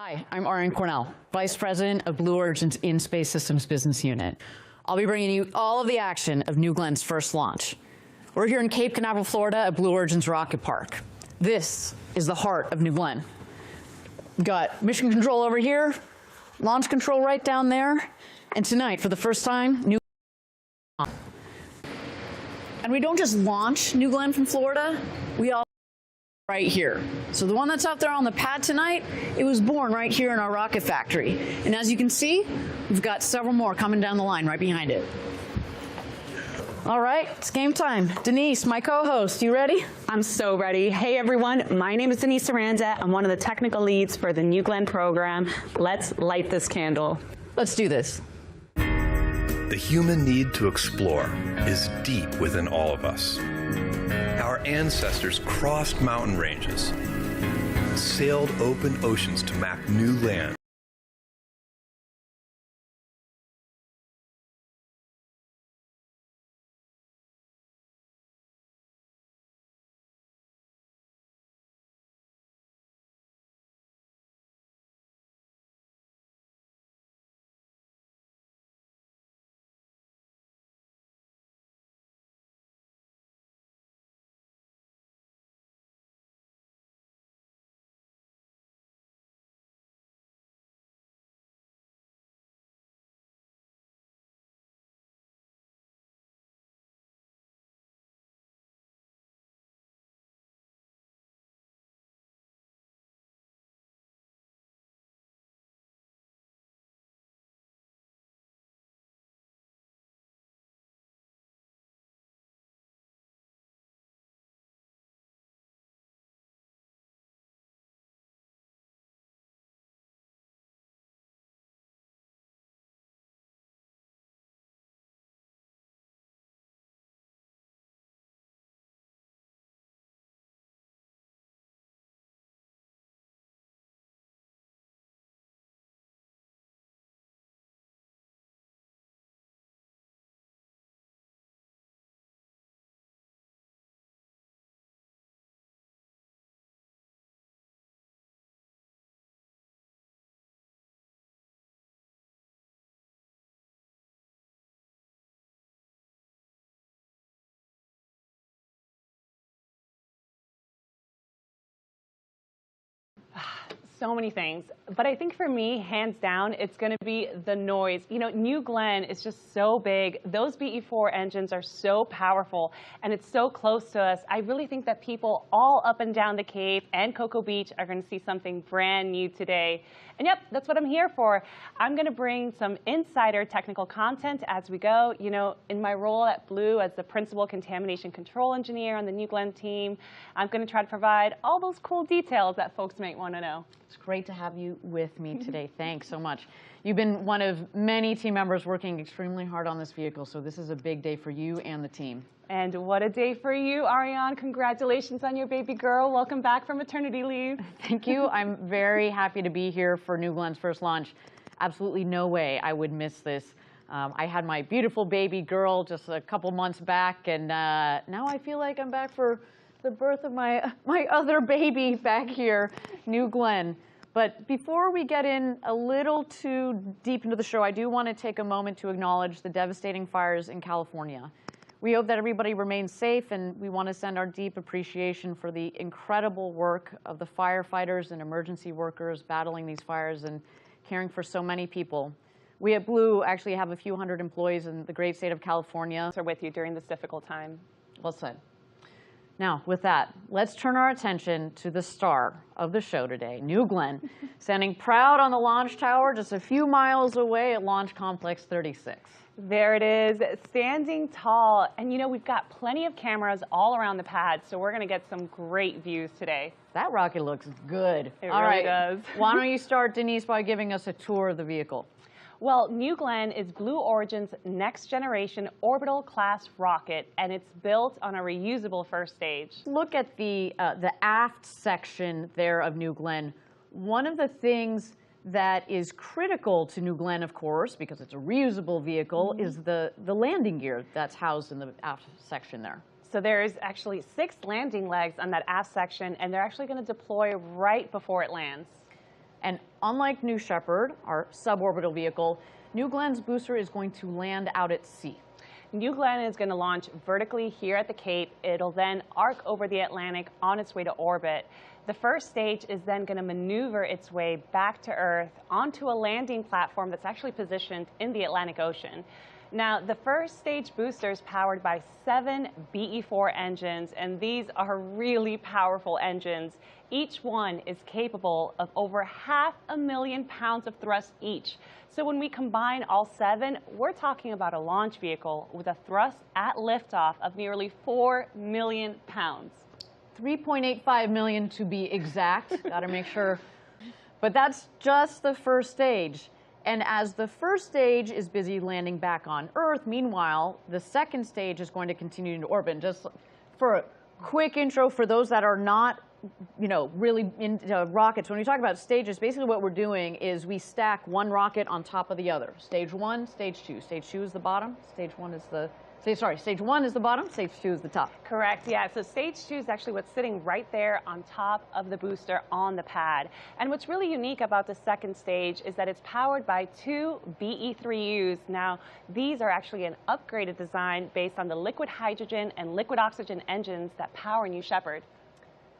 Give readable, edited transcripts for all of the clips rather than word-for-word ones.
Hi, I'm Ariane Cornell, Vice President of Blue Origin's In-Space Systems Business Unit. I'll be bringing you all of the action of New Glenn's first launch. We're here in Cape Canaveral, Florida at Blue Origin's Rocket Park. This is the heart of New Glenn. We've got mission control over here, launch control right down there, and tonight, for the first time, New Glenn. And we don't just launch New Glenn from Florida, we all right here. So the one that's out there on the pad tonight, it was born right here in our rocket factory. And as you can see, we've got several more coming down the line right behind it. All right, it's game time. Denise, my co-host, you ready? I'm so ready. Hey everyone, my name is Denise Aranda. I'm one of the technical leads for the New Glenn program. Let's light this candle. Let's do this. The human need to explore is deep within all of us. Our ancestors crossed mountain ranges, sailed open oceans to map new land. So many things, but I think for me, hands down, it's going to be the noise. You know, New Glenn is just so big. Those BE4 engines are so powerful, and it's so close to us. I really think that people all up and down the Cape and Cocoa Beach are going to see something brand new today. And yep, that's what I'm here for. I'm going to bring some insider technical content as we go. You know, in my role at Blue as the Principal Contamination Control Engineer on the New Glenn team, I'm going to try to provide all those cool details that folks might want to know. It's great to have you with me today. Thanks so much. You've been one of many team members working extremely hard on this vehicle, so this is a big day for you and the team. And what a day for you, Ariane. Congratulations on your baby girl. Welcome back from maternity leave. Thank you. I'm very happy to be here for New Glenn's first launch. Absolutely no way I would miss this. I had my beautiful baby girl just a couple months back, and now I feel like I'm back for the birth of my other baby back here, New Glenn. But before we get in a little too deep into the show, I do want to take a moment to acknowledge the devastating fires in California. We hope that everybody remains safe, and we want to send our deep appreciation for the incredible work of the firefighters and emergency workers battling these fires and caring for so many people. We at Blue actually have a few hundred employees in the great state of California. Are with you during this difficult time. Well said. Now, with that, let's turn our attention to the star of the show today, New Glenn, standing proud on the launch tower just a few miles away at Launch Complex 36. There it is, standing tall. And you know, we've got plenty of cameras all around the pad, so we're going to get some great views today. That rocket looks good. It all really right. does. Why don't you start, Denise, by giving us a tour of the vehicle? Well, New Glenn is Blue Origin's next generation orbital class rocket, and it's built on a reusable first stage. Look at the aft section there of New Glenn. One of the things that is critical to New Glenn, of course, because it's a reusable vehicle, is the landing gear that's housed in the aft section there. So there's actually 6 landing legs on that aft section, and they're actually going to deploy right before it lands. And unlike New Shepard, our suborbital vehicle, New Glenn's booster is going to land out at sea. New Glenn is going to launch vertically here at the Cape. It'll then arc over the Atlantic on its way to orbit. The first stage is then going to maneuver its way back to Earth onto a landing platform that's actually positioned in the Atlantic Ocean. Now, the first stage booster is powered by 7 BE-4 engines, and these are really powerful engines. Each one is capable of over 500,000 pounds of thrust each. So when we combine all 7, we're talking about a launch vehicle with a thrust at liftoff of nearly 4 million pounds. 3.85 million to be exact. Got to make sure. But that's just the first stage. And as the first stage is busy landing back on Earth, meanwhile, the second stage is going to continue into orbit. Just for a quick intro for those that are not, really into rockets, when we talk about stages, basically what we're doing is we stack one rocket on top of the other. Stage 1, stage 2. Stage 2 is the bottom. Stage 1 is the stage 1 is the bottom, stage 2 is the top. Correct, yeah. So stage 2 is actually what's sitting right there on top of the booster on the pad. And what's really unique about the second stage is that it's powered by 2 BE-3Us. Now, these are actually an upgraded design based on the liquid hydrogen and liquid oxygen engines that power New Shepard.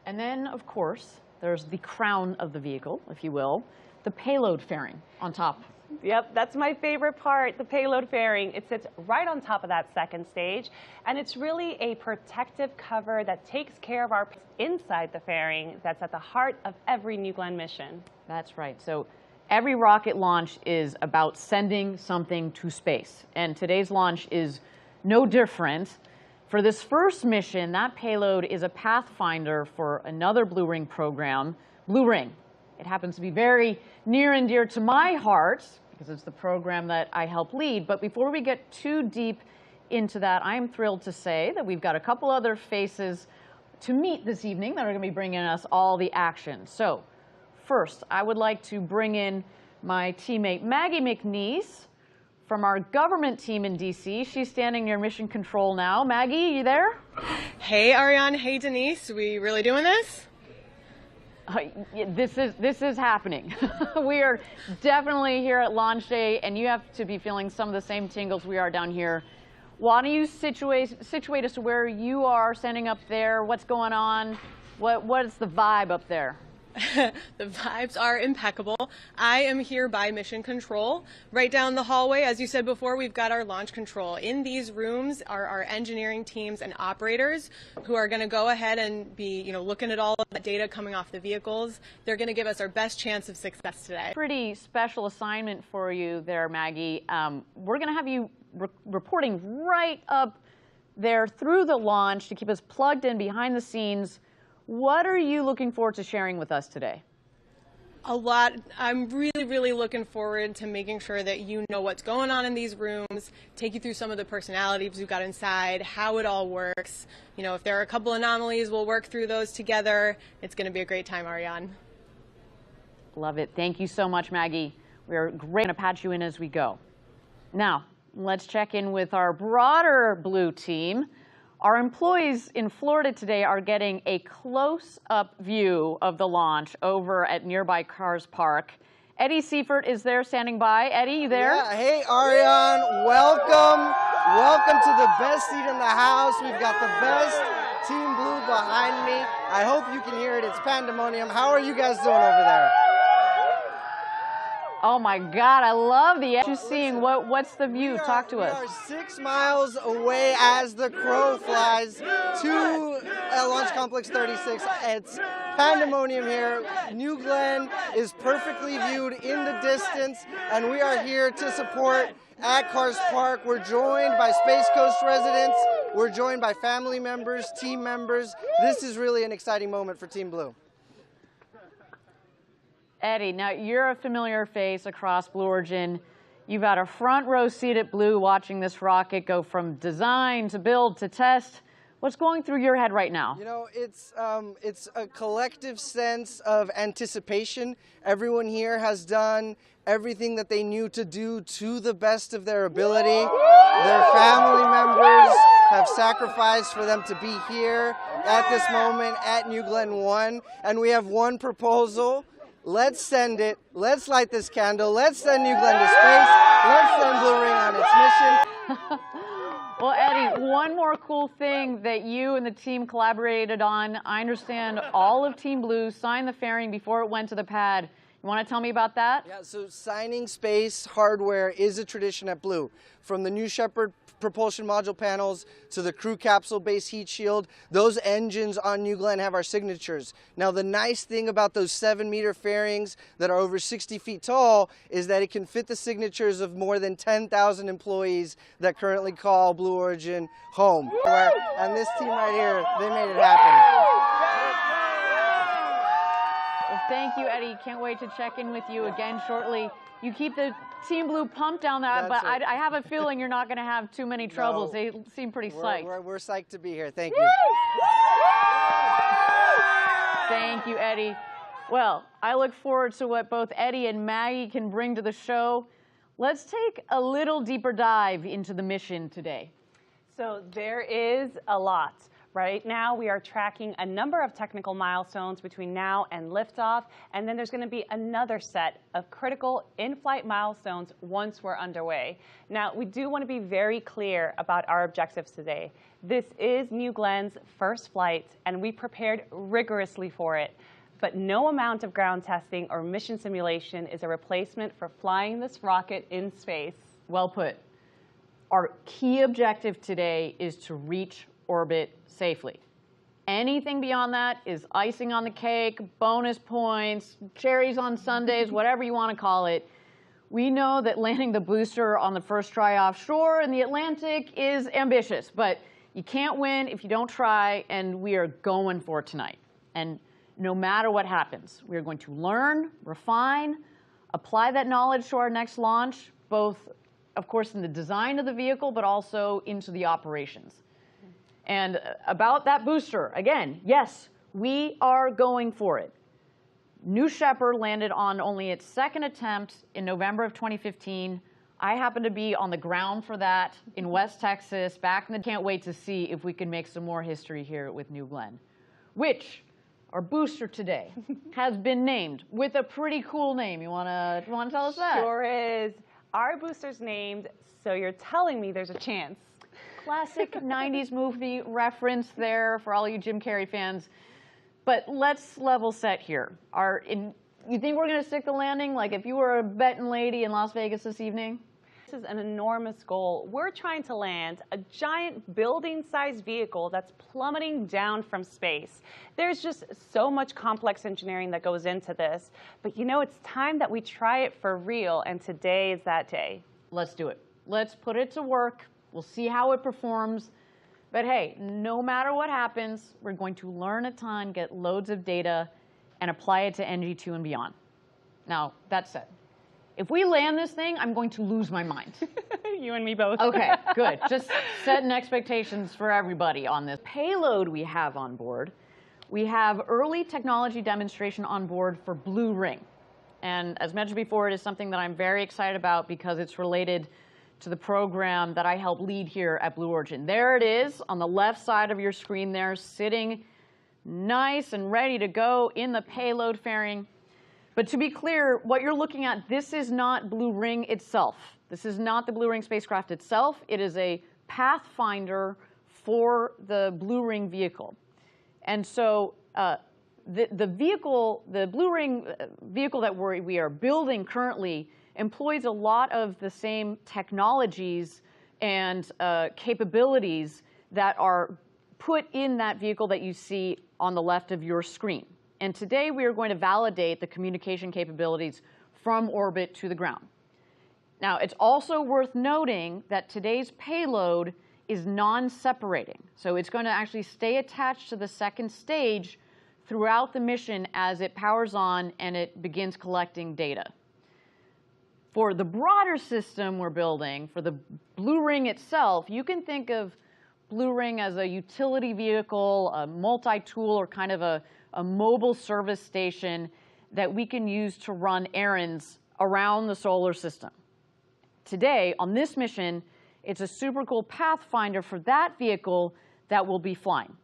And then, of course, there's the crown of the vehicle, if you will, the payload fairing on top. Yep, that's my favorite part, the payload fairing. It sits right on top of that second stage, and it's really a protective cover that takes care of our inside the fairing that's at the heart of every New Glenn mission. That's right. So every rocket launch is about sending something to space, and today's launch is no different. For this first mission, that payload is a pathfinder for another Blue Ring program, Blue Ring. It happens to be very near and dear to my heart because it's the program that I help lead. But before we get too deep into that, I am thrilled to say that we've got a couple other faces to meet this evening that are going to be bringing us all the action. So first, I would like to bring in my teammate Maggie McNeese from our government team in DC. She's standing near mission control now. Maggie, you there? Hey, Ariane. Hey, Denise. We really doing this? This is happening. We are definitely here at launch day, and you have to be feeling some of the same tingles we are down here. Why don't you situate us to where you are standing up there? What's going on? What is the vibe up there? The vibes are impeccable. I am here by mission control. Right down the hallway, as you said before, we've got our launch control. In these rooms are our engineering teams and operators who are going to go ahead and be, looking at all of the data coming off the vehicles. They're going to give us our best chance of success today. Pretty special assignment for you there, Maggie. We're going to have you reporting right up there through the launch to keep us plugged in behind the scenes. What are you looking forward to sharing with us today? A lot. I'm really looking forward to making sure that you know what's going on in these rooms, take you through some of the personalities we've got inside, how it all works. If there are a couple anomalies, we'll work through those together. It's going to be a great time, Ariane. Love it. Thank you so much, Maggie. We're going to patch you in as we go. Now, let's check in with our broader Blue team. Our employees in Florida today are getting a close-up view of the launch over at nearby Cars Park. Eddie Seifert is there standing by. Eddie, you there? Yeah. Hey, Ariane. Welcome. Welcome to the best seat in the house. We've got the best Team Blue behind me. I hope you can hear it. It's pandemonium. How are you guys doing over there? Oh my God, I love the edge. Just seeing what's the view? Talk to us. We are 6 miles away as the crow flies to Launch Complex 36. It's pandemonium here. New Glenn is perfectly viewed in the distance, and we are here to support at Cars Park. We're joined by Space Coast residents. We're joined by family members, team members. This is really an exciting moment for Team Blue. Eddie, now you're a familiar face across Blue Origin. You've got a front row seat at Blue watching this rocket go from design to build to test. What's going through your head right now? It's a collective sense of anticipation. Everyone here has done everything that they knew to do to the best of their ability. Their family members have sacrificed for them to be here at this moment at New Glenn 1. And we have one proposal. Let's send it. Let's light this candle. Let's send New Glenn to space. Let's send Blue Ring on its mission. Well, Eddie, one more cool thing that you and the team collaborated on. I understand all of Team Blue signed the fairing before it went to the pad. You want to tell me about that? Yeah, so signing space hardware is a tradition at Blue. From the New Shepard propulsion module panels to the crew capsule base heat shield, those engines on New Glenn have our signatures. Now, the nice thing about those 7-meter fairings that are over 60 feet tall is that it can fit the signatures of more than 10,000 employees that currently call Blue Origin home. And this team right here, they made it happen. Well, thank you, Eddie. Can't wait to check in with you again shortly. You keep the Team Blue pumped down that, but I have a feeling you're not going to have too many troubles. No. They seem pretty psyched. We're psyched to be here. Thank you. Thank you, Eddie. Well, I look forward to what both Eddie and Maggie can bring to the show. Let's take a little deeper dive into the mission today. So there is a lot. Right now, we are tracking a number of technical milestones between now and liftoff, and then there's going to be another set of critical in-flight milestones once we're underway. Now, we do want to be very clear about our objectives today. This is New Glenn's first flight, and we prepared rigorously for it. But no amount of ground testing or mission simulation is a replacement for flying this rocket in space. Well put. Our key objective today is to reach orbit safely. Anything beyond that is icing on the cake, bonus points, cherries on sundaes, whatever you want to call it. We know that landing the booster on the first try offshore in the Atlantic is ambitious, but you can't win if you don't try, and we are going for it tonight. And no matter what happens, we are going to learn, refine, apply that knowledge to our next launch, both, of course, in the design of the vehicle, but also into the operations. And about that booster, again, yes, we are going for it. New Shepard landed on only its second attempt in November of 2015. I happened to be on the ground for that in West Texas back in the can't wait to see if we can make some more history here with New Glenn, which our booster today has been named with a pretty cool name. You wanna tell us that? Sure is. Our booster's named, so you're telling me there's a chance. Classic 90s movie reference there for all you Jim Carrey fans. But let's level set here. You think we're going to stick the landing? Like if you were a betting lady in Las Vegas this evening? This is an enormous goal. We're trying to land a giant building-sized vehicle that's plummeting down from space. There's just so much complex engineering that goes into this. But you know, it's time that we try it for real, and today is that day. Let's do it. Let's put it to work. We'll see how it performs. But hey, no matter what happens, we're going to learn a ton, get loads of data, and apply it to NG2 and beyond. Now, that said, if we land this thing, I'm going to lose my mind. You and me both. Okay, good. Just setting expectations for everybody on this payload we have on board. We have early technology demonstration on board for Blue Ring. And as mentioned before, it is something that I'm very excited about because it's related to the program that I help lead here at Blue Origin. There it is on the left side of your screen there, sitting nice and ready to go in the payload fairing. But to be clear, what you're looking at, this is not Blue Ring itself. This is not the Blue Ring spacecraft itself. It is a pathfinder for the Blue Ring vehicle. And so the vehicle, the Blue Ring vehicle that we are building currently employs a lot of the same technologies and capabilities that are put in that vehicle that you see on the left of your screen. And today we are going to validate the communication capabilities from orbit to the ground. Now, it's also worth noting that today's payload is non-separating. So it's going to actually stay attached to the second stage throughout the mission as it powers on and it begins collecting data. For the broader system we're building, for the Blue Ring itself, you can think of Blue Ring as a utility vehicle, a multi-tool, or kind of a mobile service station that we can use to run errands around the solar system. Today, on this mission, it's a super cool pathfinder for that vehicle that we'll be flying.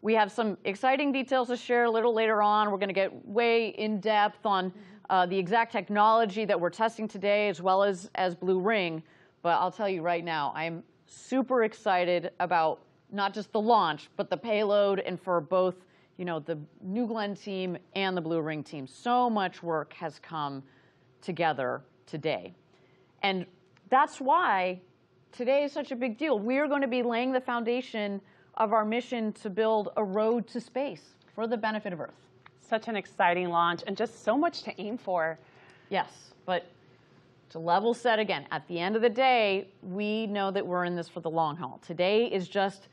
We have some exciting details to share a little later on. We're going to get way in depth on the exact technology that we're testing today, as well as Blue Ring. But I'll tell you right now, I'm super excited about not just the launch, but the payload, and for both, you know, the New Glenn team and the Blue Ring team. So much work has come together today. And that's why today is such a big deal. We're going to be laying the foundation of our mission to build a road to space for the benefit of Earth. Such an exciting launch and just so much to aim for. Yes, but to level set again, at the end of the day, we know that we're in this for the long haul. Today is just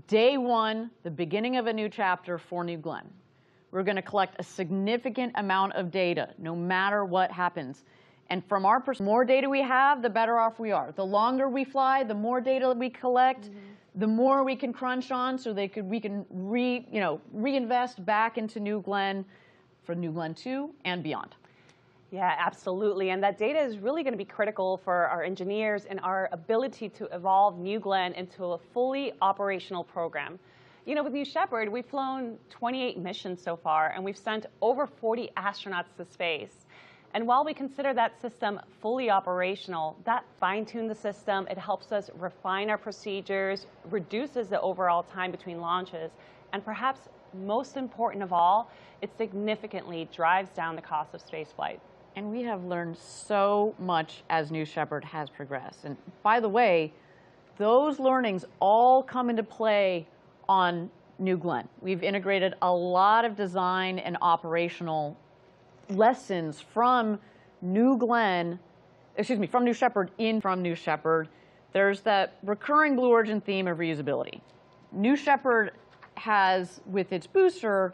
day one, the beginning of a new chapter for New Glenn. We're going to collect a significant amount of data, no matter what happens. And from our perspective, the more data we have, the better off we are. The longer we fly, the more data we collect, the more we can crunch on, so we can reinvest back into New Glenn for New Glenn 2 and beyond. Yeah, absolutely. And that data is really going to be critical for our engineers and our ability to evolve New Glenn into a fully operational program. You know, with New Shepard, we've flown 28 missions so far, and we've sent over 40 astronauts to space. And while we consider that system fully operational, that fine-tune the system, it helps us refine our procedures, reduces the overall time between launches, and perhaps most important of all, it significantly drives down the cost of spaceflight. And we have learned so much as New Shepard has progressed. And by the way, those learnings all come into play on New Glenn. We've integrated a lot of design and operational lessons from New Shepard from New Shepard. There's that recurring Blue Origin theme of reusability. New Shepard has, with its booster,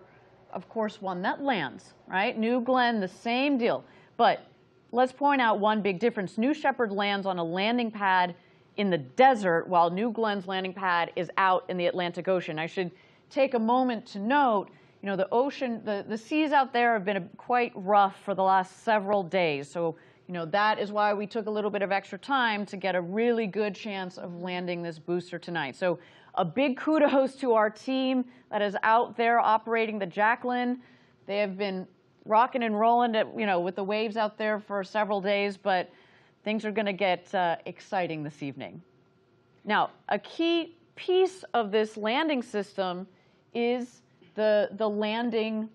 of course, one that lands, right? New Glenn, the same deal. But let's point out one big difference. New Shepard lands on a landing pad in the desert, while New Glenn's landing pad is out in the Atlantic Ocean. I should take a moment to note, you know, the ocean, the seas out there have been quite rough for the last several days. So, you know, that is why we took a little bit of extra time to get a really good chance of landing this booster tonight. So a big kudos to our team that is out there operating the Jacqueline. They have been rocking and rolling with the waves out there for several days, but things are going to get exciting this evening. Now, a key piece of this landing system is the landing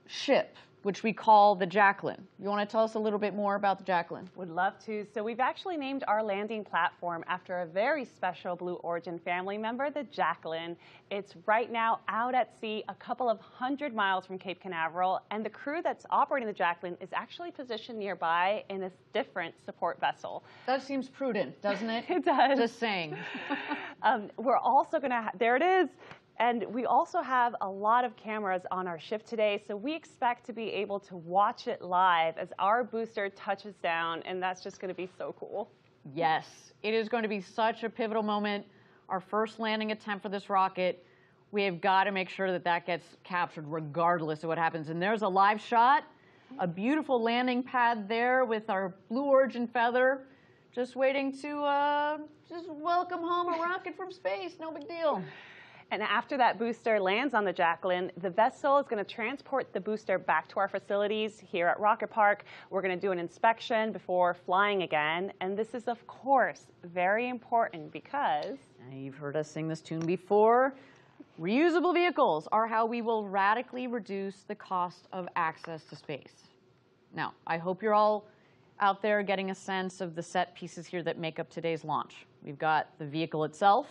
ship, which we call the Jacqueline. You want to tell us a little bit more about the Jacqueline? Would love to. So we've actually named our landing platform after a very special Blue Origin family member, the Jacqueline. It's right now out at sea, a couple of 100 miles from Cape Canaveral, and the crew that's operating the Jacqueline is actually positioned nearby in a different support vessel. That seems prudent, doesn't it? It does. Just saying. We're also going to, there it is. And we also have a lot of cameras on our ship today, so we expect to be able to watch it live as our booster touches down, and that's just going to be so cool. Yes, it is going to be such a pivotal moment. Our first landing attempt for this rocket. We have got to make sure that that gets captured regardless of what happens. And there's a live shot, a beautiful landing pad there with our Blue Origin feather, just waiting to just welcome home a rocket from space. No big deal. And after that booster lands on the Jacqueline, the vessel is going to transport the booster back to our facilities here at Rocket Park. We're going to do an inspection before flying again. And this is, of course, very important because... You've heard us sing this tune before. Reusable vehicles are how we will radically reduce the cost of access to space. Now, I hope you're all out there getting a sense of the set pieces here that make up today's launch. We've got the vehicle itself.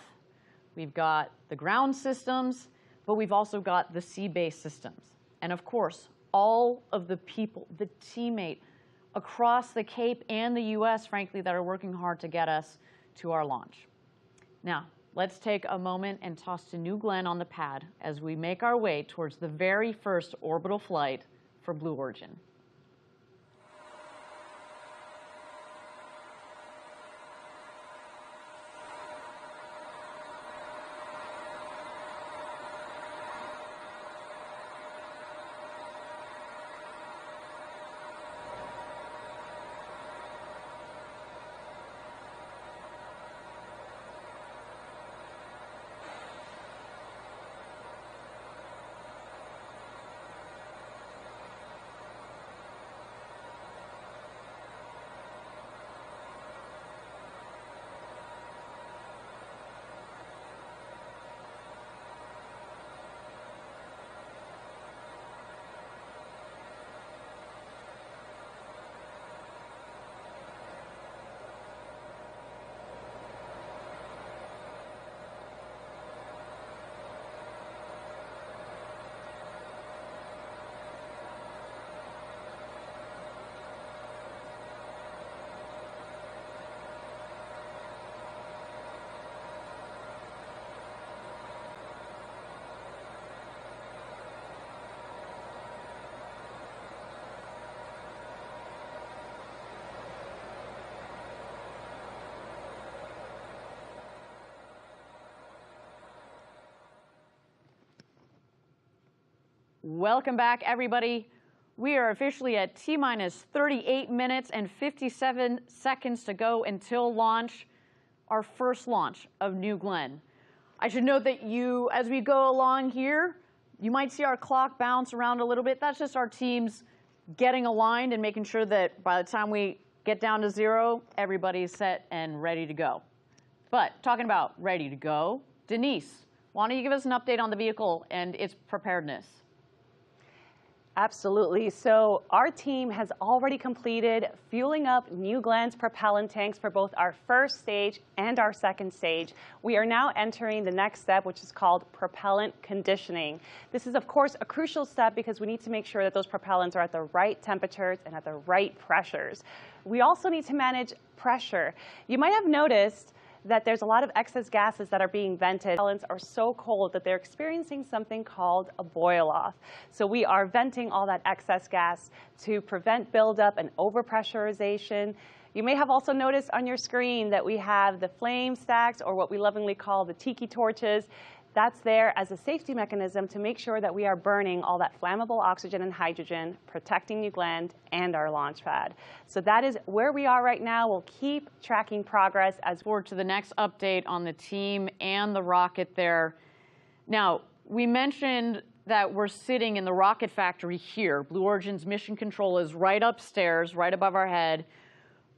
We've got the ground systems, but we've also got the sea-based systems. And of course, all of the people, the teammate across the Cape and the US, frankly, that are working hard to get us to our launch. Now, let's take a moment and toss to New Glenn on the pad as we make our way towards the very first orbital flight for Blue Origin. Welcome back, everybody. We are officially at T-minus 38 minutes and 57 seconds to go until launch, our first launch of New Glenn. I should note that as we go along here, you might see our clock bounce around a little bit. That's just our teams getting aligned and making sure that by the time we get down to 0, everybody's set and ready to go. But talking about ready to go, Denise, why don't you give us an update on the vehicle and its preparedness? Absolutely. So our team has already completed fueling up New Glenn's propellant tanks for both our first stage and our second stage. We are now entering the next step, which is called propellant conditioning. This is, of course, a crucial step because we need to make sure that those propellants are at the right temperatures and at the right pressures. We also need to manage pressure. You might have noticed that there's a lot of excess gases that are being vented. Propellants are so cold that they're experiencing something called a boil-off. So we are venting all that excess gas to prevent buildup and overpressurization. You may have also noticed on your screen that we have the flame stacks, or what we lovingly call the tiki torches. That's there as a safety mechanism to make sure that we are burning all that flammable oxygen and hydrogen, protecting New Glenn and our launch pad. So that is where we are right now. We'll keep tracking progress as forward to the next update on the team and the rocket there. Now, we mentioned that we're sitting in the rocket factory here. Blue Origin's mission control is right upstairs, right above our head.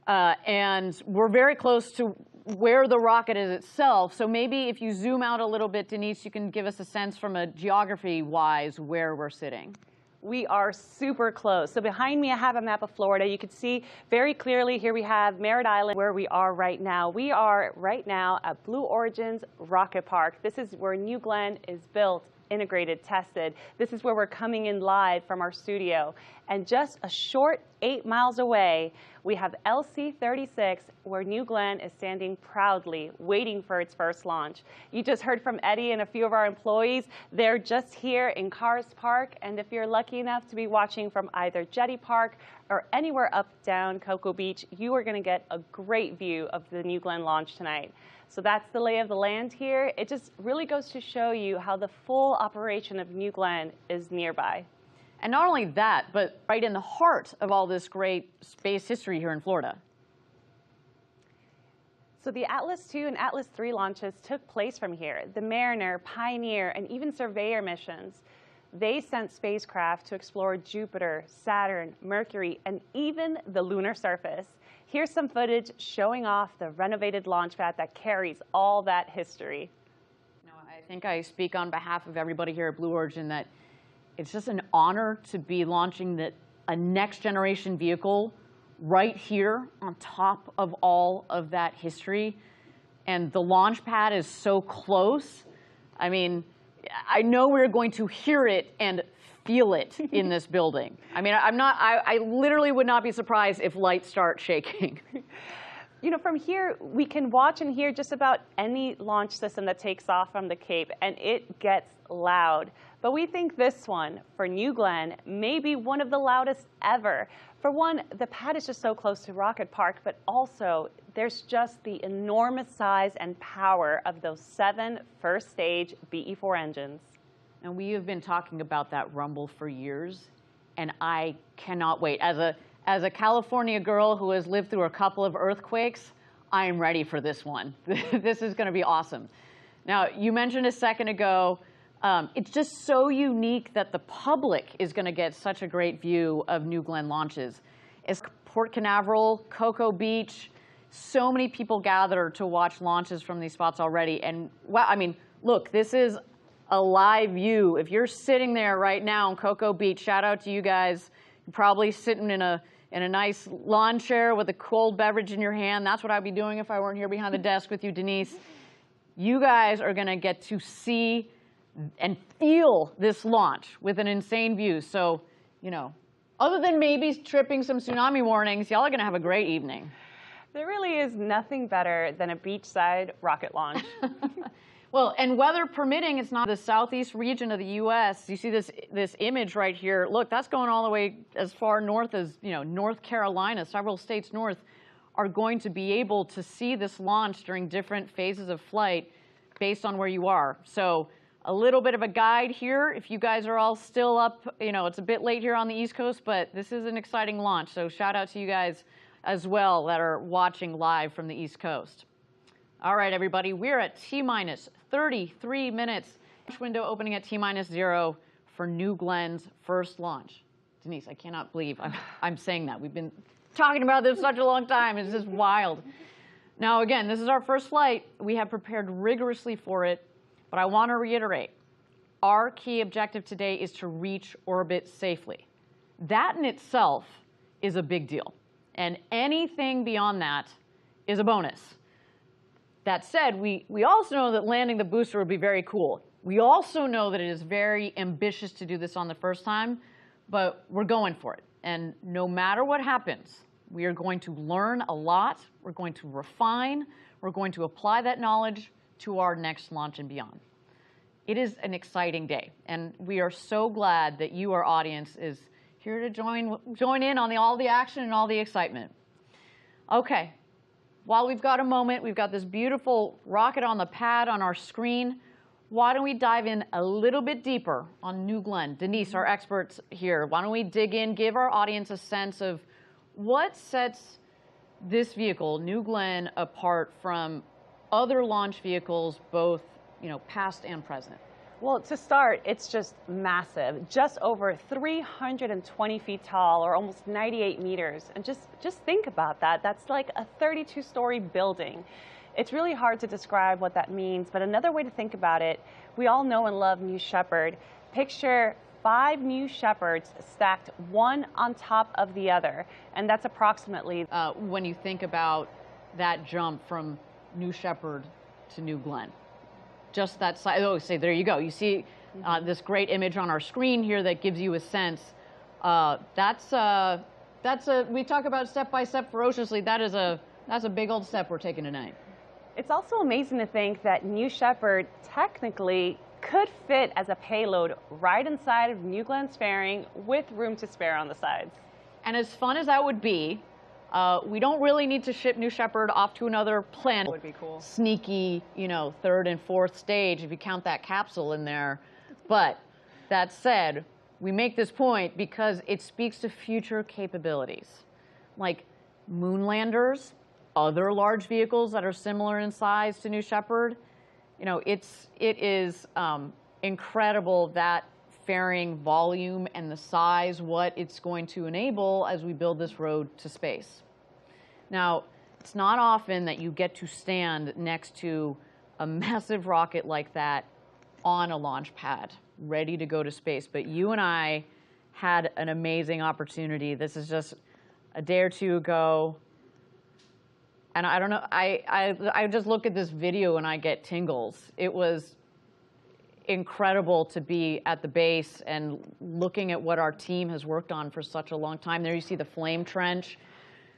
And we're very close to where the rocket is itself. So maybe if you zoom out a little bit, Denise, you can give us a sense from a geography-wise where we're sitting. We are super close. So behind me, I have a map of Florida. You can see very clearly here we have Merritt Island, where we are right now. We are right now at Blue Origin's Rocket Park. This is where New Glenn is built, integrated, tested. This is where we're coming in live from our studio. And just a short 8 miles away, we have LC-36, where New Glenn is standing proudly, waiting for its first launch. You just heard from Eddie and a few of our employees. They're just here in Cars Park, and if you're lucky enough to be watching from either Jetty Park or anywhere up down Cocoa Beach, you are going to get a great view of the New Glenn launch tonight. So that's the lay of the land here. It just really goes to show you how the full operation of New Glenn is nearby. And not only that, but right in the heart of all this great space history here in Florida. So the Atlas II and Atlas III launches took place from here. The Mariner, Pioneer, and even Surveyor missions. They sent spacecraft to explore Jupiter, Saturn, Mercury, and even the lunar surface. Here's some footage showing off the renovated launch pad that carries all that history. No, I think I speak on behalf of everybody here at Blue Origin that it's just an honor to be launching a next generation vehicle right here on top of all of that history. And the launch pad is so close. I mean, I know we're going to hear it and feel it in this building. I mean, I literally would not be surprised if lights start shaking. You know, from here, we can watch and hear just about any launch system that takes off from the Cape, and it gets loud. But we think this one, for New Glenn, may be one of the loudest ever. For one, the pad is just so close to Rocket Park, but also there's just the enormous size and power of those 7 first-stage BE-4 engines. And we have been talking about that rumble for years, and I cannot wait. As a California girl who has lived through a couple of earthquakes, I am ready for this one. This is going to be awesome. Now, you mentioned a second ago, it's just so unique that the public is going to get such a great view of New Glenn launches. It's Port Canaveral, Cocoa Beach, so many people gather to watch launches from these spots already. And wow, I mean, look, this is a live view. If you're sitting there right now in Cocoa Beach, shout out to you guys. You're probably sitting in a nice lawn chair with a cold beverage in your hand. That's what I'd be doing if I weren't here behind the desk with you, Denise. You guys are going to get to see and feel this launch with an insane view. So, you know, other than maybe tripping some tsunami warnings, y'all are going to have a great evening. There really is nothing better than a beachside rocket launch. Well, and weather permitting, it's not the southeast region of the U.S. You see this image right here. Look, that's going all the way as far north as, you know, North Carolina. Several states north are going to be able to see this launch during different phases of flight based on where you are. So a little bit of a guide here. If you guys are all still up, it's a bit late here on the East Coast, but this is an exciting launch. So shout out to you guys as well that are watching live from the East Coast. All right, everybody, we're at T-minus 33 minutes. Window opening at T-minus 0 for New Glenn's first launch. Denise, I cannot believe I'm saying that. We've been talking about this such a long time. It's just wild. Now, again, this is our first flight. We have prepared rigorously for it, but I want to reiterate, our key objective today is to reach orbit safely. That in itself is a big deal, and anything beyond that is a bonus. That said, we also know that landing the booster would be very cool. We also know that it is very ambitious to do this on the first time, but we're going for it. And no matter what happens, we are going to learn a lot, we're going to refine, we're going to apply that knowledge to our next launch and beyond. It is an exciting day, and we are so glad that you, our audience, is here to join in on all the action and all the excitement. Okay, while we've got a moment, we've got this beautiful rocket on the pad on our screen. Why don't we dive in a little bit deeper on New Glenn? Denise, our experts here, why don't we dig in, give our audience a sense of what sets this vehicle, New Glenn, apart from other launch vehicles, both past and present? Well, to start, it's just massive, just over 320 feet tall, or almost 98 meters. And just think about that. That's like a 32-story building. It's really hard to describe what that means, but another way to think about it, we all know and love New Shepard. Picture 5 New Shepards stacked one on top of the other, and that's approximately when you think about that jump from New Shepard to New Glenn. Just that size. Oh, say, there you go. You see this great image on our screen here that gives you a sense. That's we talk about step by step ferociously. That's a big old step we're taking tonight. It's also amazing to think that New Shepard technically could fit as a payload right inside of New Glenn's fairing with room to spare on the sides. And as fun as that would be, we don't really need to ship New Shepard off to another planet. That would be cool. Sneaky, third and fourth stage if you count that capsule in there. But that said, we make this point because it speaks to future capabilities, like moon landers, other large vehicles that are similar in size to New Shepard. It is incredible that fairing volume and the size, what it's going to enable as we build this road to space. Now, it's not often that you get to stand next to a massive rocket like that on a launch pad, ready to go to space. But you and I had an amazing opportunity. This is just a day or two ago. And I don't know, I just look at this video and I get tingles. It was incredible to be at the base and looking at what our team has worked on for such a long time. There you see the flame trench,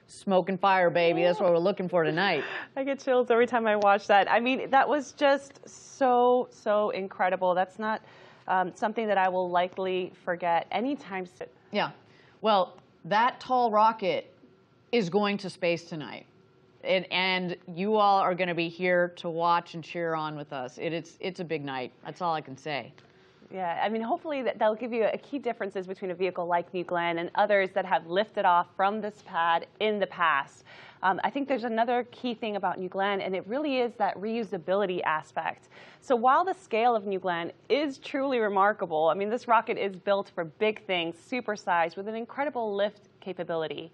smoke and fire, baby. That's what we're looking for tonight. I get chills every time I watch that. I mean, that was just so incredible. That's not something that I will likely forget anytime soon. Yeah, well, that tall rocket is going to space tonight. And you all are going to be here to watch and cheer on with us. It's a big night. That's all I can say. Yeah, I mean, hopefully that'll give you a key differences between a vehicle like New Glenn and others that have lifted off from this pad in the past. I think there's another key thing about New Glenn, and it really is that reusability aspect. So while the scale of New Glenn is truly remarkable, I mean, this rocket is built for big things, supersized, with an incredible lift capability.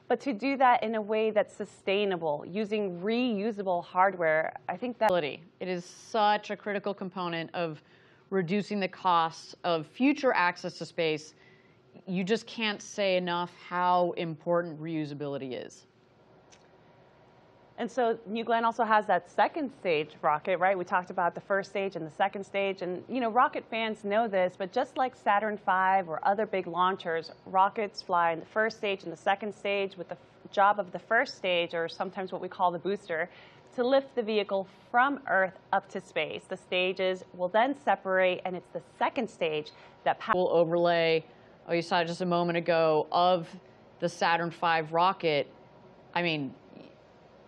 But to do that in a way that's sustainable, using reusable hardware, I think that it is such a critical component of reducing the costs of future access to space. You just can't say enough how important reusability is. And so New Glenn also has that second stage rocket, right? We talked about the first stage and the second stage. And, rocket fans know this, but just like Saturn V or other big launchers, rockets fly in the first stage and the second stage with the job of the first stage, or sometimes what we call the booster, to lift the vehicle from Earth up to space. The stages will then separate, and it's the second stage that will overlay, you saw it just a moment ago, of the Saturn V rocket. I mean,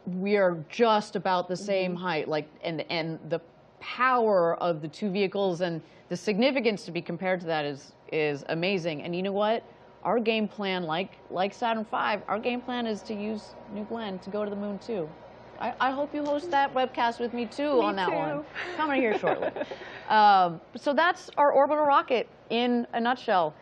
we are just about the same height, and the power of the two vehicles and the significance to be compared to that is amazing. And you know what? Our game plan, like Saturn V, our game plan is to use New Glenn to go to the moon too. I hope you host that webcast with me too on that one. Coming here shortly. So that's our orbital rocket in a nutshell.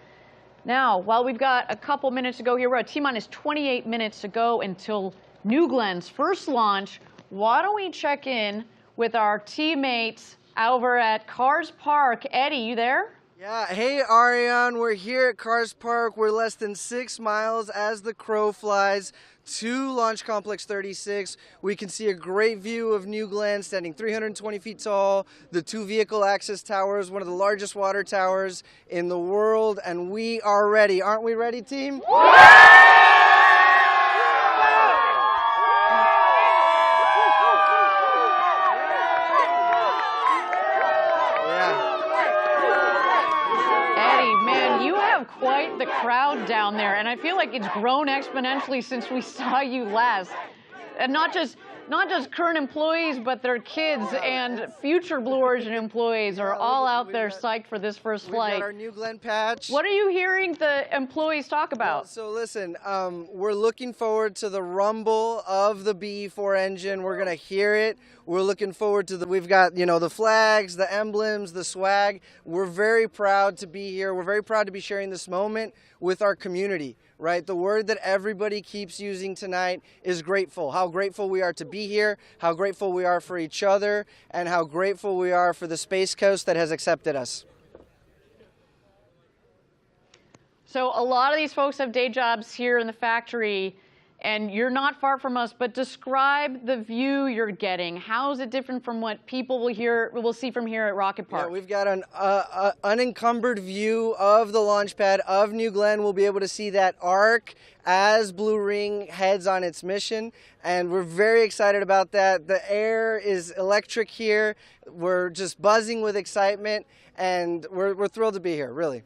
Now, while we've got a couple minutes to go here, we're at T-minus 28 minutes to go until New Glenn's first launch. Why don't we check in with our teammates over at Cars Park? Eddie, you there? Yeah, hey Ariane, we're here at Cars Park. We're less than 6 miles as the crow flies to Launch Complex 36. We can see a great view of New Glenn standing 320 feet tall, the two vehicle access towers, one of the largest water towers in the world, and we are ready. Aren't we ready, team? Quite the crowd down there, and I feel like it's grown exponentially since we saw you last. And not just current employees, but their kids and future Blue Origin employees are all out there psyched for this first flight. We've got our New Glenn patch. What are you hearing the employees talk about? Well, so listen, we're looking forward to the rumble of the BE4 engine. We're gonna hear it. We're looking forward to we've got, the flags, the emblems, the swag. We're very proud to be here. We're very proud to be sharing this moment with our community, right? The word that everybody keeps using tonight is grateful. How grateful we are to be here, how grateful we are for each other, and how grateful we are for the Space Coast that has accepted us. So a lot of these folks have day jobs here in the factory, and you're not far from us, but describe the view you're getting. How is it different from what people will see from here at Rocket Park? Yeah, we've got an unencumbered view of the launch pad of New Glenn. We'll be able to see that arc as Blue Ring heads on its mission, and we're very excited about that. The air is electric here. We're just buzzing with excitement, and we're thrilled to be here, really.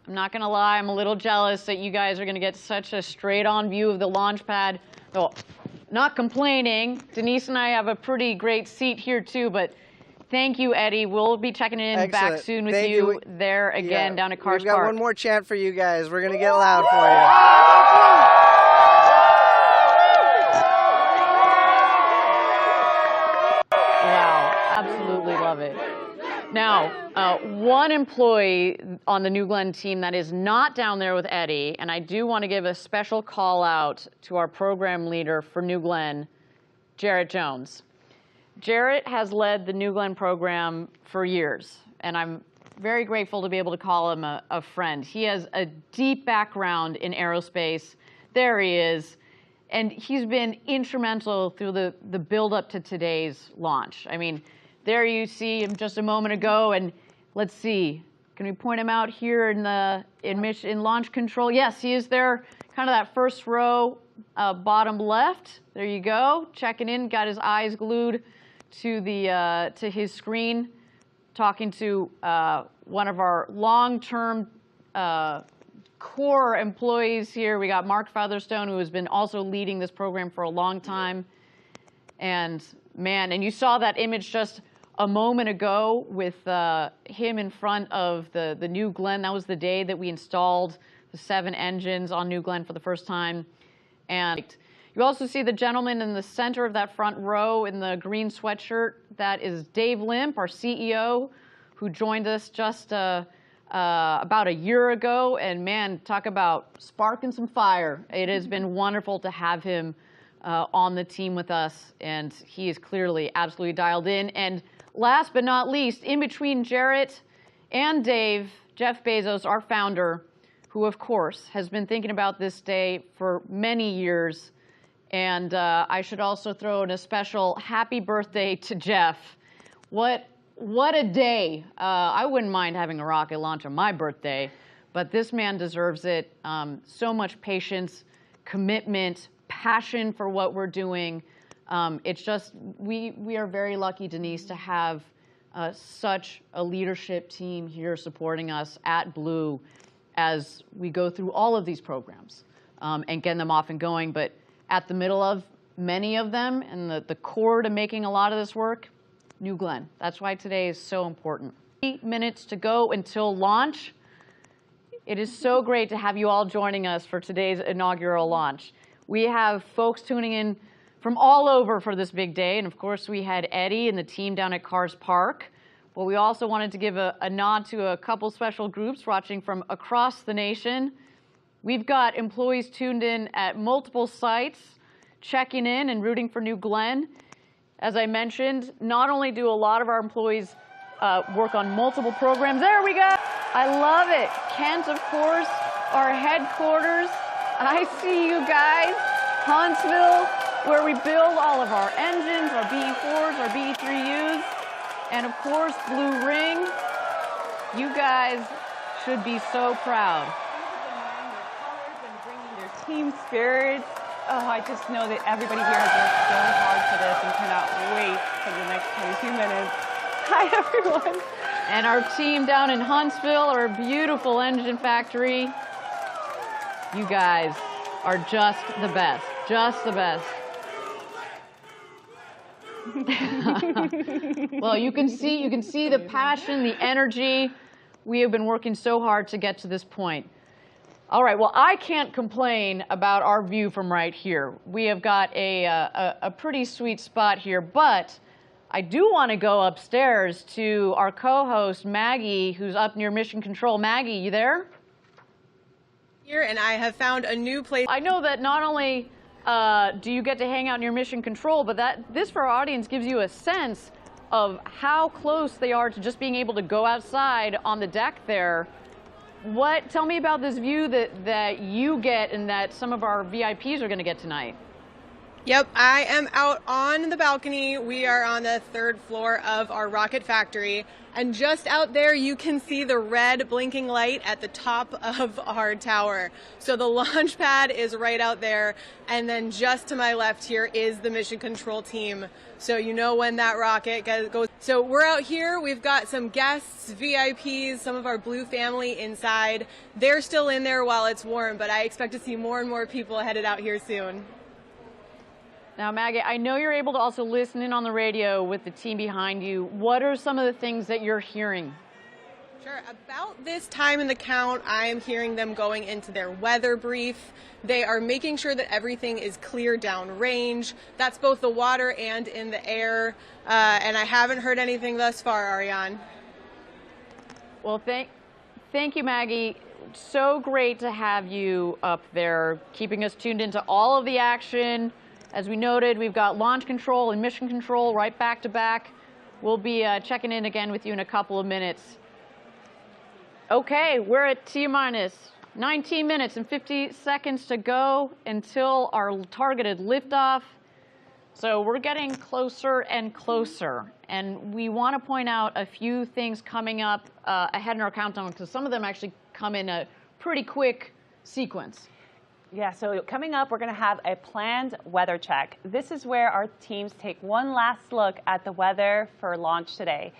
I'm not going to lie, I'm a little jealous that you guys are going to get such a straight-on view of the launch pad. Oh, not complaining. Denise and I have a pretty great seat here, too, but thank you, Eddie. We'll be checking in back soon with you there again down at Cars Park. We've got one more chant for you guys. We're going to get loud for you. Wow, absolutely love it. Now, one employee on the New Glenn team that is not down there with Eddie, and I do want to give a special call out to our program leader for New Glenn, Jarrett Jones. Jarrett has led the New Glenn program for years, and I'm very grateful to be able to call him a friend. He has a deep background in aerospace. There he is. And he's been instrumental through the build-up to today's launch. I mean, there you see him just a moment ago, and let's see. Can we point him out here in launch control? Yes, he is there, kind of that first row, bottom left. There you go, checking in, got his eyes glued to his screen, talking to one of our long-term core employees here. We got Mark Featherstone, who has been also leading this program for a long time. And man, and you saw that image just a moment ago with him in front of the New Glenn. That was the day that we installed the 7 engines on New Glenn for the first time. And you also see the gentleman in the center of that front row in the green sweatshirt. That is Dave Limp, our CEO, who joined us just about a year ago. And man, talk about sparking some fire. It has been wonderful to have him on the team with us, and he is clearly absolutely dialed in. And last but not least, in between Jarrett and Dave, Jeff Bezos, our founder, who of course has been thinking about this day for many years. And I should also throw in a special happy birthday to Jeff. What a day. I wouldn't mind having a rocket launch on my birthday, but this man deserves it. So much patience, commitment, passion for what we're doing. It's just, we are very lucky, Denise, to have such a leadership team here supporting us at Blue as we go through all of these programs and getting them off and going. But at the middle of many of them, and the core to making a lot of this work, New Glenn. That's why today is so important. 8 minutes to go until launch. It is so great to have you all joining us for today's inaugural launch. We have folks tuning in from all over for this big day, and of course we had Eddie and the team down at Cars Park. But we also wanted to give a nod to a couple special groups watching from across the nation. We've got employees tuned in at multiple sites, checking in and rooting for New Glenn. As I mentioned, not only do a lot of our employees work on multiple programs. There we go. I love it. Kent, of course, our headquarters. I see you guys. Huntsville, where we build all of our engines, our BE4s, our BE3Us. And of course, Blue Ring. You guys should be so proud. Their team spirits. Oh, I just know that everybody here has worked so hard for this and cannot wait for the next 22 minutes. Hi, everyone. And our team down in Huntsville, our beautiful engine factory. You guys are just the best, just the best. Well, you can see the passion, the energy. We have been working so hard to get to this point. All right, well, I can't complain about our view from right here. We have got a pretty sweet spot here, but I do want to go upstairs to our co-host, Maggie, who's up near Mission Control. Maggie, you there? Here, and I have found a new place. I know that not only do you get to hang out near Mission Control, but this for our audience gives you a sense of how close they are to just being able to go outside on the deck there. Tell me about this view that you get and that some of our VIPs are going to get tonight. Yep, I am out on the balcony. We are on the 3rd floor of our rocket factory. And just out there, you can see the red blinking light at the top of our tower. So the launch pad is right out there. And then just to my left here is the mission control team. So you know when that rocket goes. So we're out here. We've got some guests, VIPs, some of our Blue family inside. They're still in there while it's warm, but I expect to see more and more people headed out here soon. Now, Maggie, I know you're able to also listen in on the radio with the team behind you. What are some of the things that you're hearing? Sure. About this time in the count, I am hearing them going into their weather brief. They are making sure that everything is clear downrange. That's both the water and in the air. And I haven't heard anything thus far, Ariane. Well, thank you, Maggie. So great to have you up there, keeping us tuned into all of the action. As we noted, we've got launch control and mission control right back to back. We'll be checking in again with you in a couple of minutes. Okay, we're at T-minus 19 minutes and 50 seconds to go until our targeted liftoff. So we're getting closer and closer. And we want to point out a few things coming up ahead in our countdown, because some of them actually come in a pretty quick sequence. Yeah, so coming up, we're going to have a planned weather check. This is where our teams take one last look at the weather for launch today.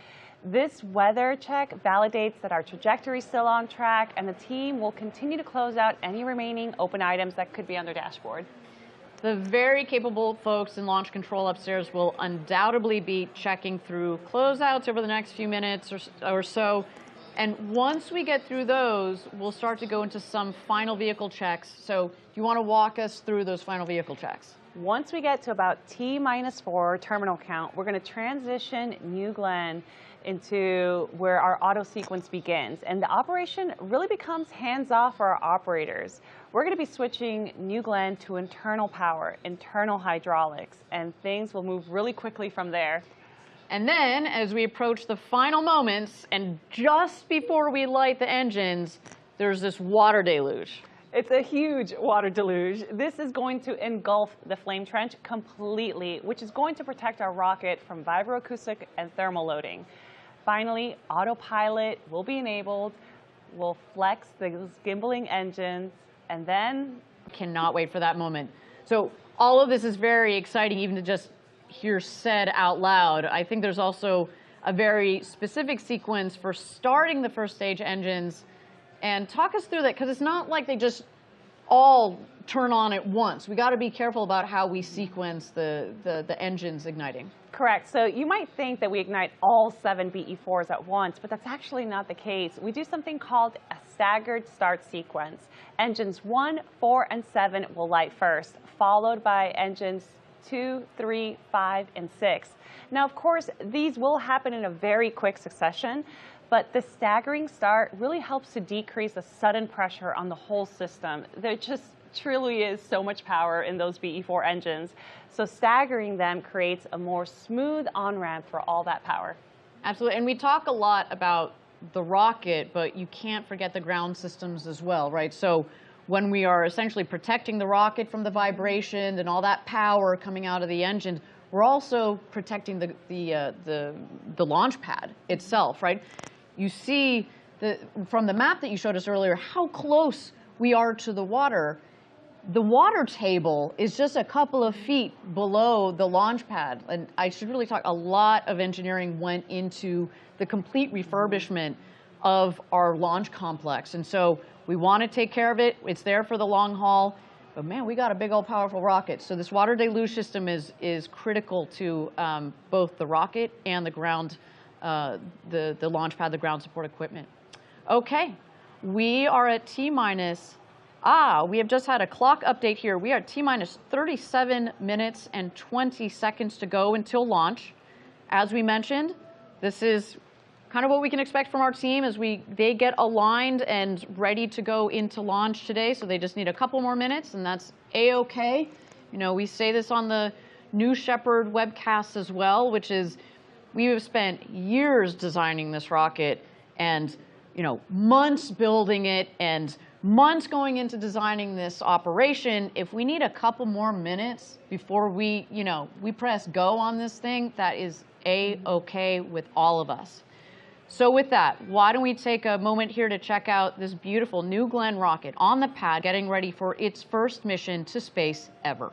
This weather check validates that our trajectory is still on track, and the team will continue to close out any remaining open items that could be on their dashboard. The very capable folks in launch control upstairs will undoubtedly be checking through closeouts over the next few minutes or so. And once we get through those, we'll start to go into some final vehicle checks. So do you want to walk us through those final vehicle checks? Once we get to about T-4 terminal count, we're going to transition New Glenn into where our auto sequence begins. And the operation really becomes hands-off for our operators. We're going to be switching New Glenn to internal power, internal hydraulics, and things will move really quickly from there. And then, as we approach the final moments, and just before we light the engines, there's this water deluge. It's a huge water deluge. This is going to engulf the flame trench completely, which is going to protect our rocket from vibroacoustic and thermal loading. Finally, autopilot will be enabled. We'll flex the gimbaling engines, and then... Cannot wait for that moment. So all of this is very exciting, even to just hear said out loud. I think there's also a very specific sequence for starting the first stage engines. And talk us through that, because it's not like they just all turn on at once. We got to be careful about how we sequence the engines igniting. Correct. So you might think that we ignite all 7 BE4s at once, but that's actually not the case. We do something called a staggered start sequence. Engines 1, 4, and 7 will light first, followed by engines 2, 3, 5, and 6. Now, of course, these will happen in a very quick succession, but the staggering start really helps to decrease the sudden pressure on the whole system. There just truly is so much power in those BE4 engines. So staggering them creates a more smooth on-ramp for all that power. Absolutely. And we talk a lot about the rocket, but you can't forget the ground systems as well, right? So when we are essentially protecting the rocket from the vibration and all that power coming out of the engine, we're also protecting the launch pad itself, right? You see from the map that you showed us earlier how close we are to the water. The water table is just a couple of feet below the launch pad. And I should really talk, a lot of engineering went into the complete refurbishment of our launch complex. And so we want to take care of it. It's there for the long haul. But man, we got a big old powerful rocket. So this water deluge system is critical to both the rocket and the ground, the launch pad, the ground support equipment. Okay, we are at T-minus. We have just had a clock update here. We are at T-minus 37 minutes and 20 seconds to go until launch. As we mentioned, this is kind of what we can expect from our team as they get aligned and ready to go into launch today. So they just need a couple more minutes, and that's A-OK. You know, we say this on the New Shepard webcast as well, which is we have spent years designing this rocket and, you know, months building it and months going into designing this operation. If we need a couple more minutes before we press go on this thing, that is A-OK with all of us. So with that, why don't we take a moment here to check out this beautiful New Glenn rocket on the pad, getting ready for its first mission to space ever.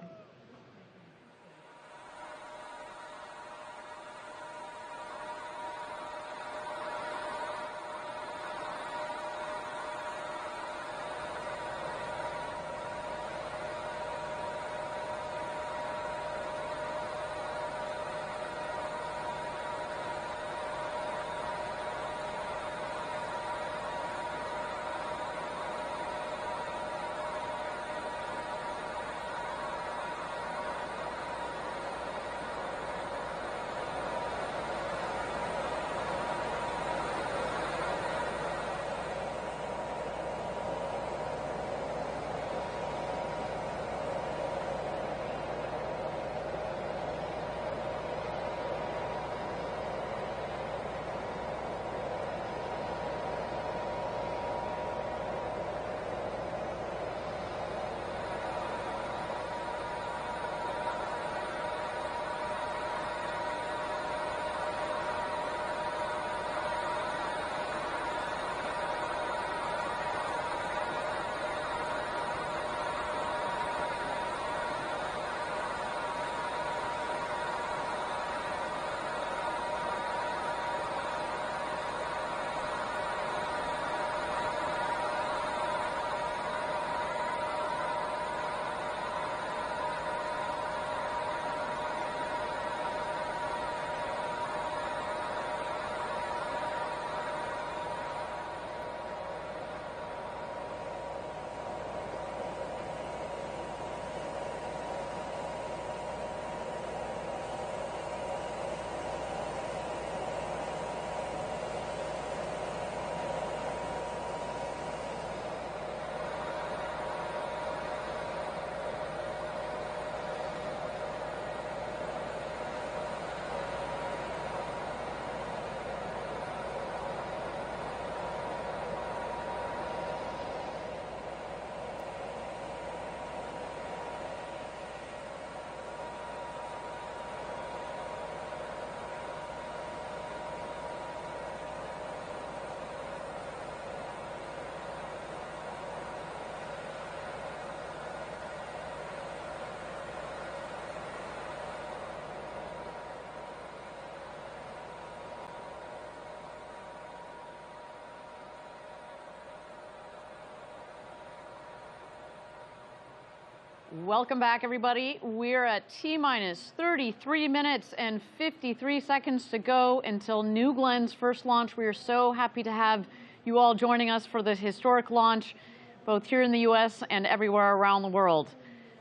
Welcome back, everybody. We're at T-minus 33 minutes and 53 seconds to go until New Glenn's first launch. We are so happy to have you all joining us for this historic launch, both here in the U.S. and everywhere around the world.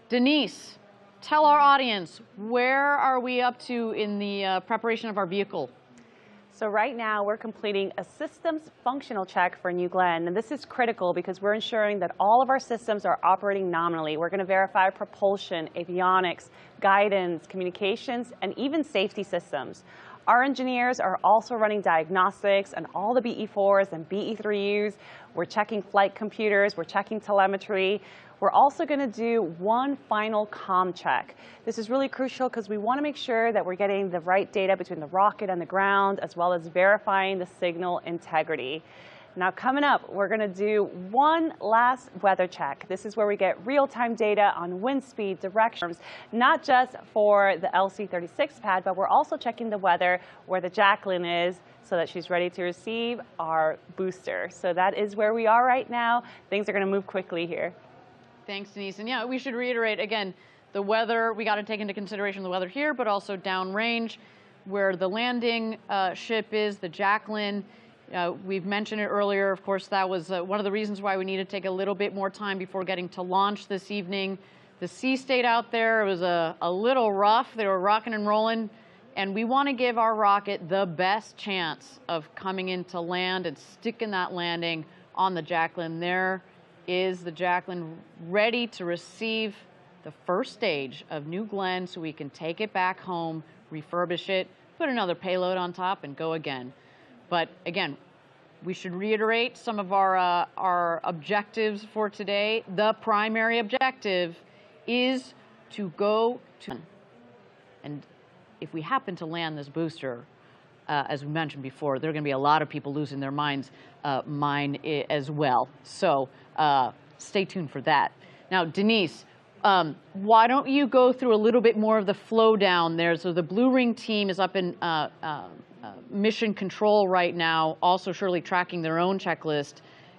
Denise, tell our audience, where are we up to in the preparation of our vehicle? So right now we're completing a systems functional check for New Glenn, and this is critical because we're ensuring that all of our systems are operating nominally. We're going to verify propulsion, avionics, guidance, communications, and even safety systems. Our engineers are also running diagnostics on all the BE4s and BE3Us. We're checking flight computers, we're checking telemetry. We're also going to do one final comm check. This is really crucial because we want to make sure that we're getting the right data between the rocket and the ground, as well as verifying the signal integrity. Now, coming up, we're going to do one last weather check. This is where we get real-time data on wind speed, directions, not just for the LC-36 pad, but we're also checking the weather where the Jacqueline is so that she's ready to receive our booster. So that is where we are right now. Things are going to move quickly here. Thanks, Denise. And yeah, we should reiterate again, the weather, we got to take into consideration the weather here, but also downrange where the landing ship is, the Jacqueline. We've mentioned it earlier. Of course, that was one of the reasons why we needed to take a little bit more time before getting to launch this evening. The sea state out there was a little rough. They were rocking and rolling. And we want to give our rocket the best chance of coming into land and sticking that landing on the Jacqueline. There is the Jacqueline ready to receive the first stage of New Glenn so we can take it back home, refurbish it, put another payload on top, and go again. But again, we should reiterate some of our objectives for today. The primary objective is to go to, and if we happen to land this booster, as we mentioned before, there are going to be a lot of people losing their minds, mine as well. So stay tuned for that. Now, Denise, why don't you go through a little bit more of the flow down there? So the Blue Ring team is up in mission control right now, also surely tracking their own checklist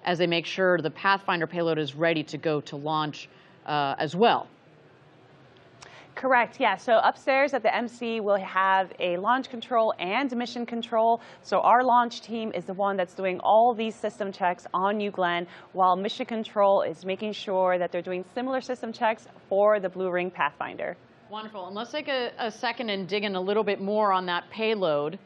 as they make sure the Pathfinder payload is ready to go to launch as well. Correct, yeah. So upstairs at the MC, we'll have a launch control and mission control. So our launch team is the one that's doing all these system checks on New Glenn, while mission control is making sure that they're doing similar system checks for the Blue Ring Pathfinder. Wonderful. And let's take a second and dig in a little bit more on that payload.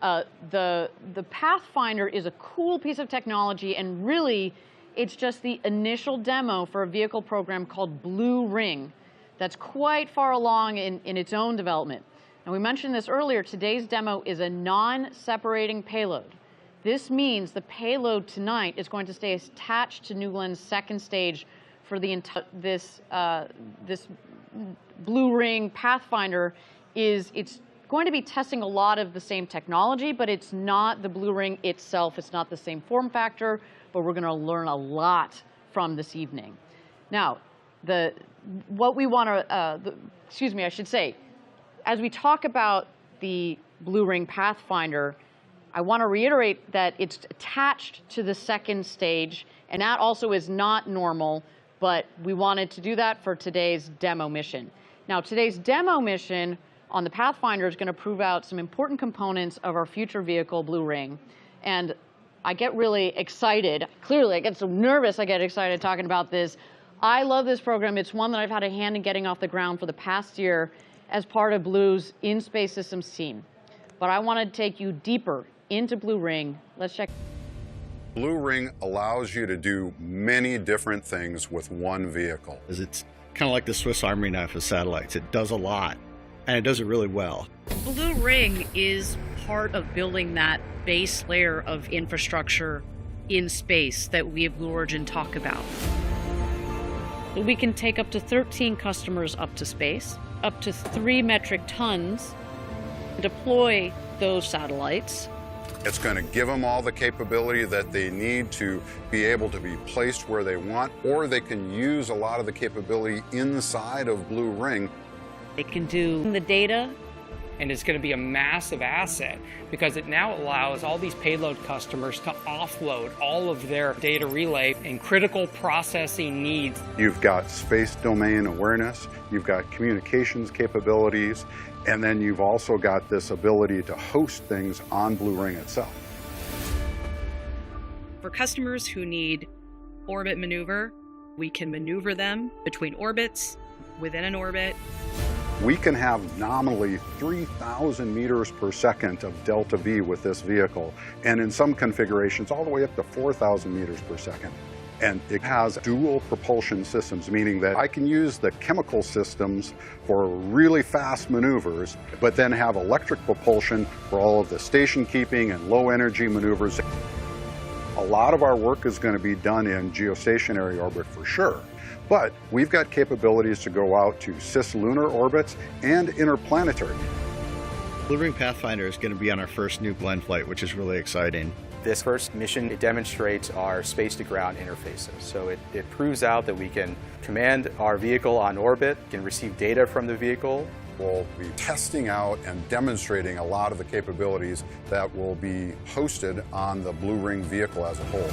The Pathfinder is a cool piece of technology, and really, it's just the initial demo for a vehicle program called Blue Ring that's quite far along in its own development. And we mentioned this earlier, today's demo is a non-separating payload. This means the payload tonight is going to stay attached to New Glenn's second stage for the this Blue Ring Pathfinder. It's going to be testing a lot of the same technology, but it's not the Blue Ring itself. It's not the same form factor, but we're going to learn a lot from this evening. Now, what we want to, excuse me, I should say, as we talk about the Blue Ring Pathfinder, I want to reiterate that it's attached to the second stage, and that also is not normal, but we wanted to do that for today's demo mission. Now, today's demo mission on the Pathfinder is going to prove out some important components of our future vehicle, Blue Ring. And I get really excited. Clearly, I get so nervous I get excited talking about this. I love this program. It's one that I've had a hand in getting off the ground for the past year as part of Blue's in-space systems team. But I want to take you deeper into Blue Ring. Let's check. Blue Ring allows you to do many different things with one vehicle. It's kind of like the Swiss Army knife of satellites. It does a lot, and it does it really well. Blue Ring is part of building that base layer of infrastructure in space that we at Blue Origin talk about. We can take up to 13 customers up to space, up to 3 metric tons, deploy those satellites. It's going to give them all the capability that they need to be able to be placed where they want, or they can use a lot of the capability inside of Blue Ring. It can do the data And it's going to be a massive asset because it now allows all these payload customers to offload all of their data relay and critical processing needs. You've got space domain awareness, you've got communications capabilities, and then you've also got this ability to host things on Blue Ring itself. For customers who need orbit maneuver, we can maneuver them between orbits, within an orbit. We can have nominally 3,000 meters per second of delta V with this vehicle, and in some configurations all the way up to 4,000 meters per second. And it has dual propulsion systems, meaning that I can use the chemical systems for really fast maneuvers, but then have electric propulsion for all of the station keeping and low energy maneuvers. A lot of our work is going to be done in geostationary orbit for sure. But we've got capabilities to go out to cislunar orbits and interplanetary. Blue Ring Pathfinder is going to be on our first New Glenn flight, which is really exciting. This first mission, it demonstrates our space-to-ground interfaces. So it proves out that we can command our vehicle on orbit, can receive data from the vehicle. We'll be testing out and demonstrating a lot of the capabilities that will be hosted on the Blue Ring vehicle as a whole.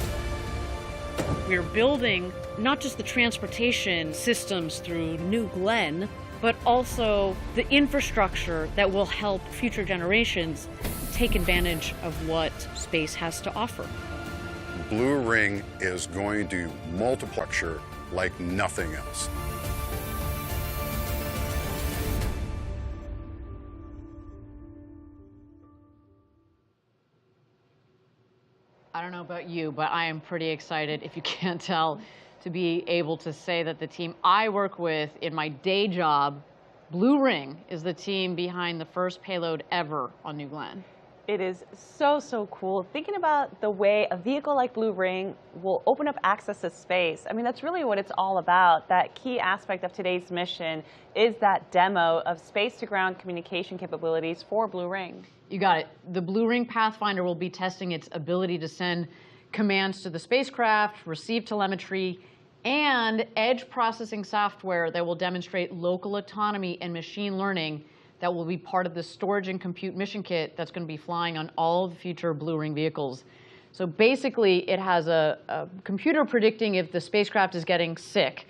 We're building not just the transportation systems through New Glenn, but also the infrastructure that will help future generations take advantage of what space has to offer. Blue Ring is going to multiplexure like nothing else. I don't know about you, but I am pretty excited, if you can't tell, to be able to say that the team I work with in my day job, Blue Ring, is the team behind the first payload ever on New Glenn. It is so, so cool. Thinking about the way a vehicle like Blue Ring will open up access to space. I mean, that's really what it's all about. That key aspect of today's mission is that demo of space-to-ground communication capabilities for Blue Ring. You got it. The Blue Ring Pathfinder will be testing its ability to send commands to the spacecraft, receive telemetry, and edge processing software that will demonstrate local autonomy and machine learning that will be part of the storage and compute mission kit that's going to be flying on all of the future Blue Ring vehicles. So basically, it has a computer predicting if the spacecraft is getting sick.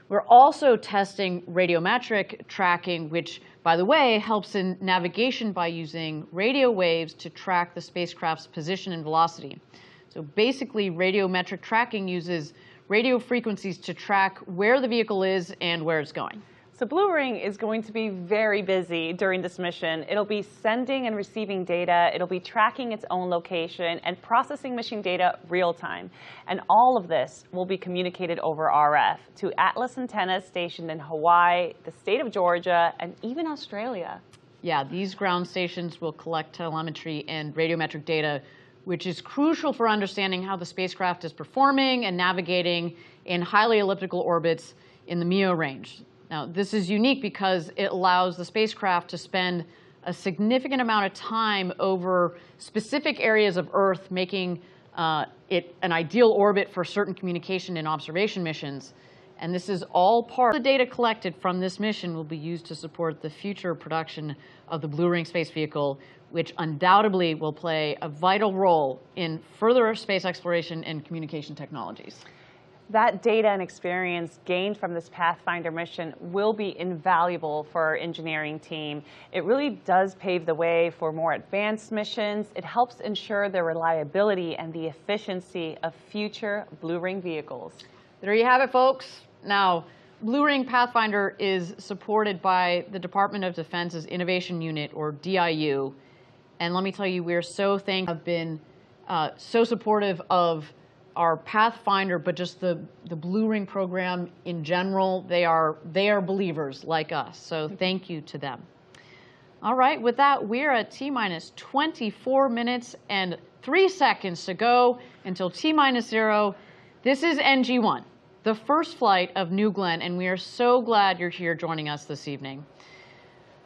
We're also testing radiometric tracking, which, by the way, helps in navigation by using radio waves to track the spacecraft's position and velocity. So basically, radiometric tracking uses radio frequencies to track where the vehicle is and where it's going. So Blue Ring is going to be very busy during this mission. It'll be sending and receiving data, it'll be tracking its own location, and processing mission data real time. And all of this will be communicated over RF to Atlas antennas stationed in Hawaii, the state of Georgia, and even Australia. Yeah, these ground stations will collect telemetry and radiometric data, which is crucial for understanding how the spacecraft is performing and navigating in highly elliptical orbits in the MEO range. Now, this is unique because it allows the spacecraft to spend a significant amount of time over specific areas of Earth, making it an ideal orbit for certain communication and observation missions. And this is all part of the data collected from this mission will be used to support the future production of the Blue Ring space vehicle, which undoubtedly will play a vital role in further space exploration and communication technologies. That data and experience gained from this Pathfinder mission will be invaluable for our engineering team. It really does pave the way for more advanced missions. It helps ensure the reliability and the efficiency of future Blue Ring vehicles. There you have it, folks. Now, Blue Ring Pathfinder is supported by the Department of Defense's Innovation Unit, or DIU. And let me tell you, we're so thankful, have been so supportive of our Pathfinder, but just the Blue Ring program in general. They are believers like us, so thank you to them. All right, with that, we're at T-minus 24 minutes and 3 seconds to go until T-minus 0. This is NG-1, the first flight of New Glenn, and we are so glad you're here joining us this evening.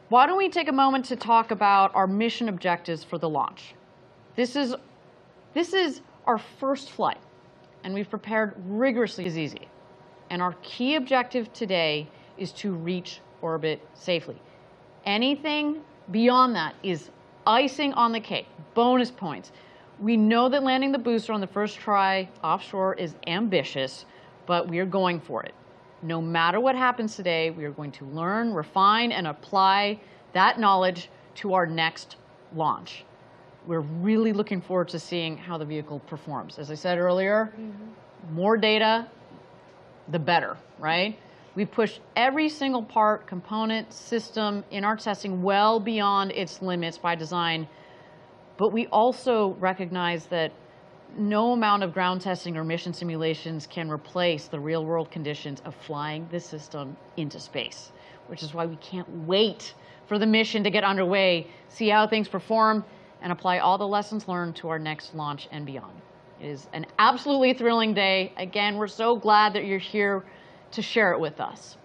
Why don't we take a moment to talk about our mission objectives for the launch? This is our first flight, and we've prepared rigorously. It's easy. And our key objective today is to reach orbit safely. Anything beyond that is icing on the cake, bonus points. We know that landing the booster on the first try offshore is ambitious, but we are going for it. No matter what happens today, we are going to learn, refine, and apply that knowledge to our next launch. We're really looking forward to seeing how the vehicle performs. As I said earlier, more data, the better, right? We've pushed every single part, component, system in our testing well beyond its limits by design. But we also recognize that no amount of ground testing or mission simulations can replace the real-world conditions of flying this system into space, which is why we can't wait for the mission to get underway, see how things perform, and apply all the lessons learned to our next launch and beyond. It is an absolutely thrilling day. Again, we're so glad that you're here to share it with us.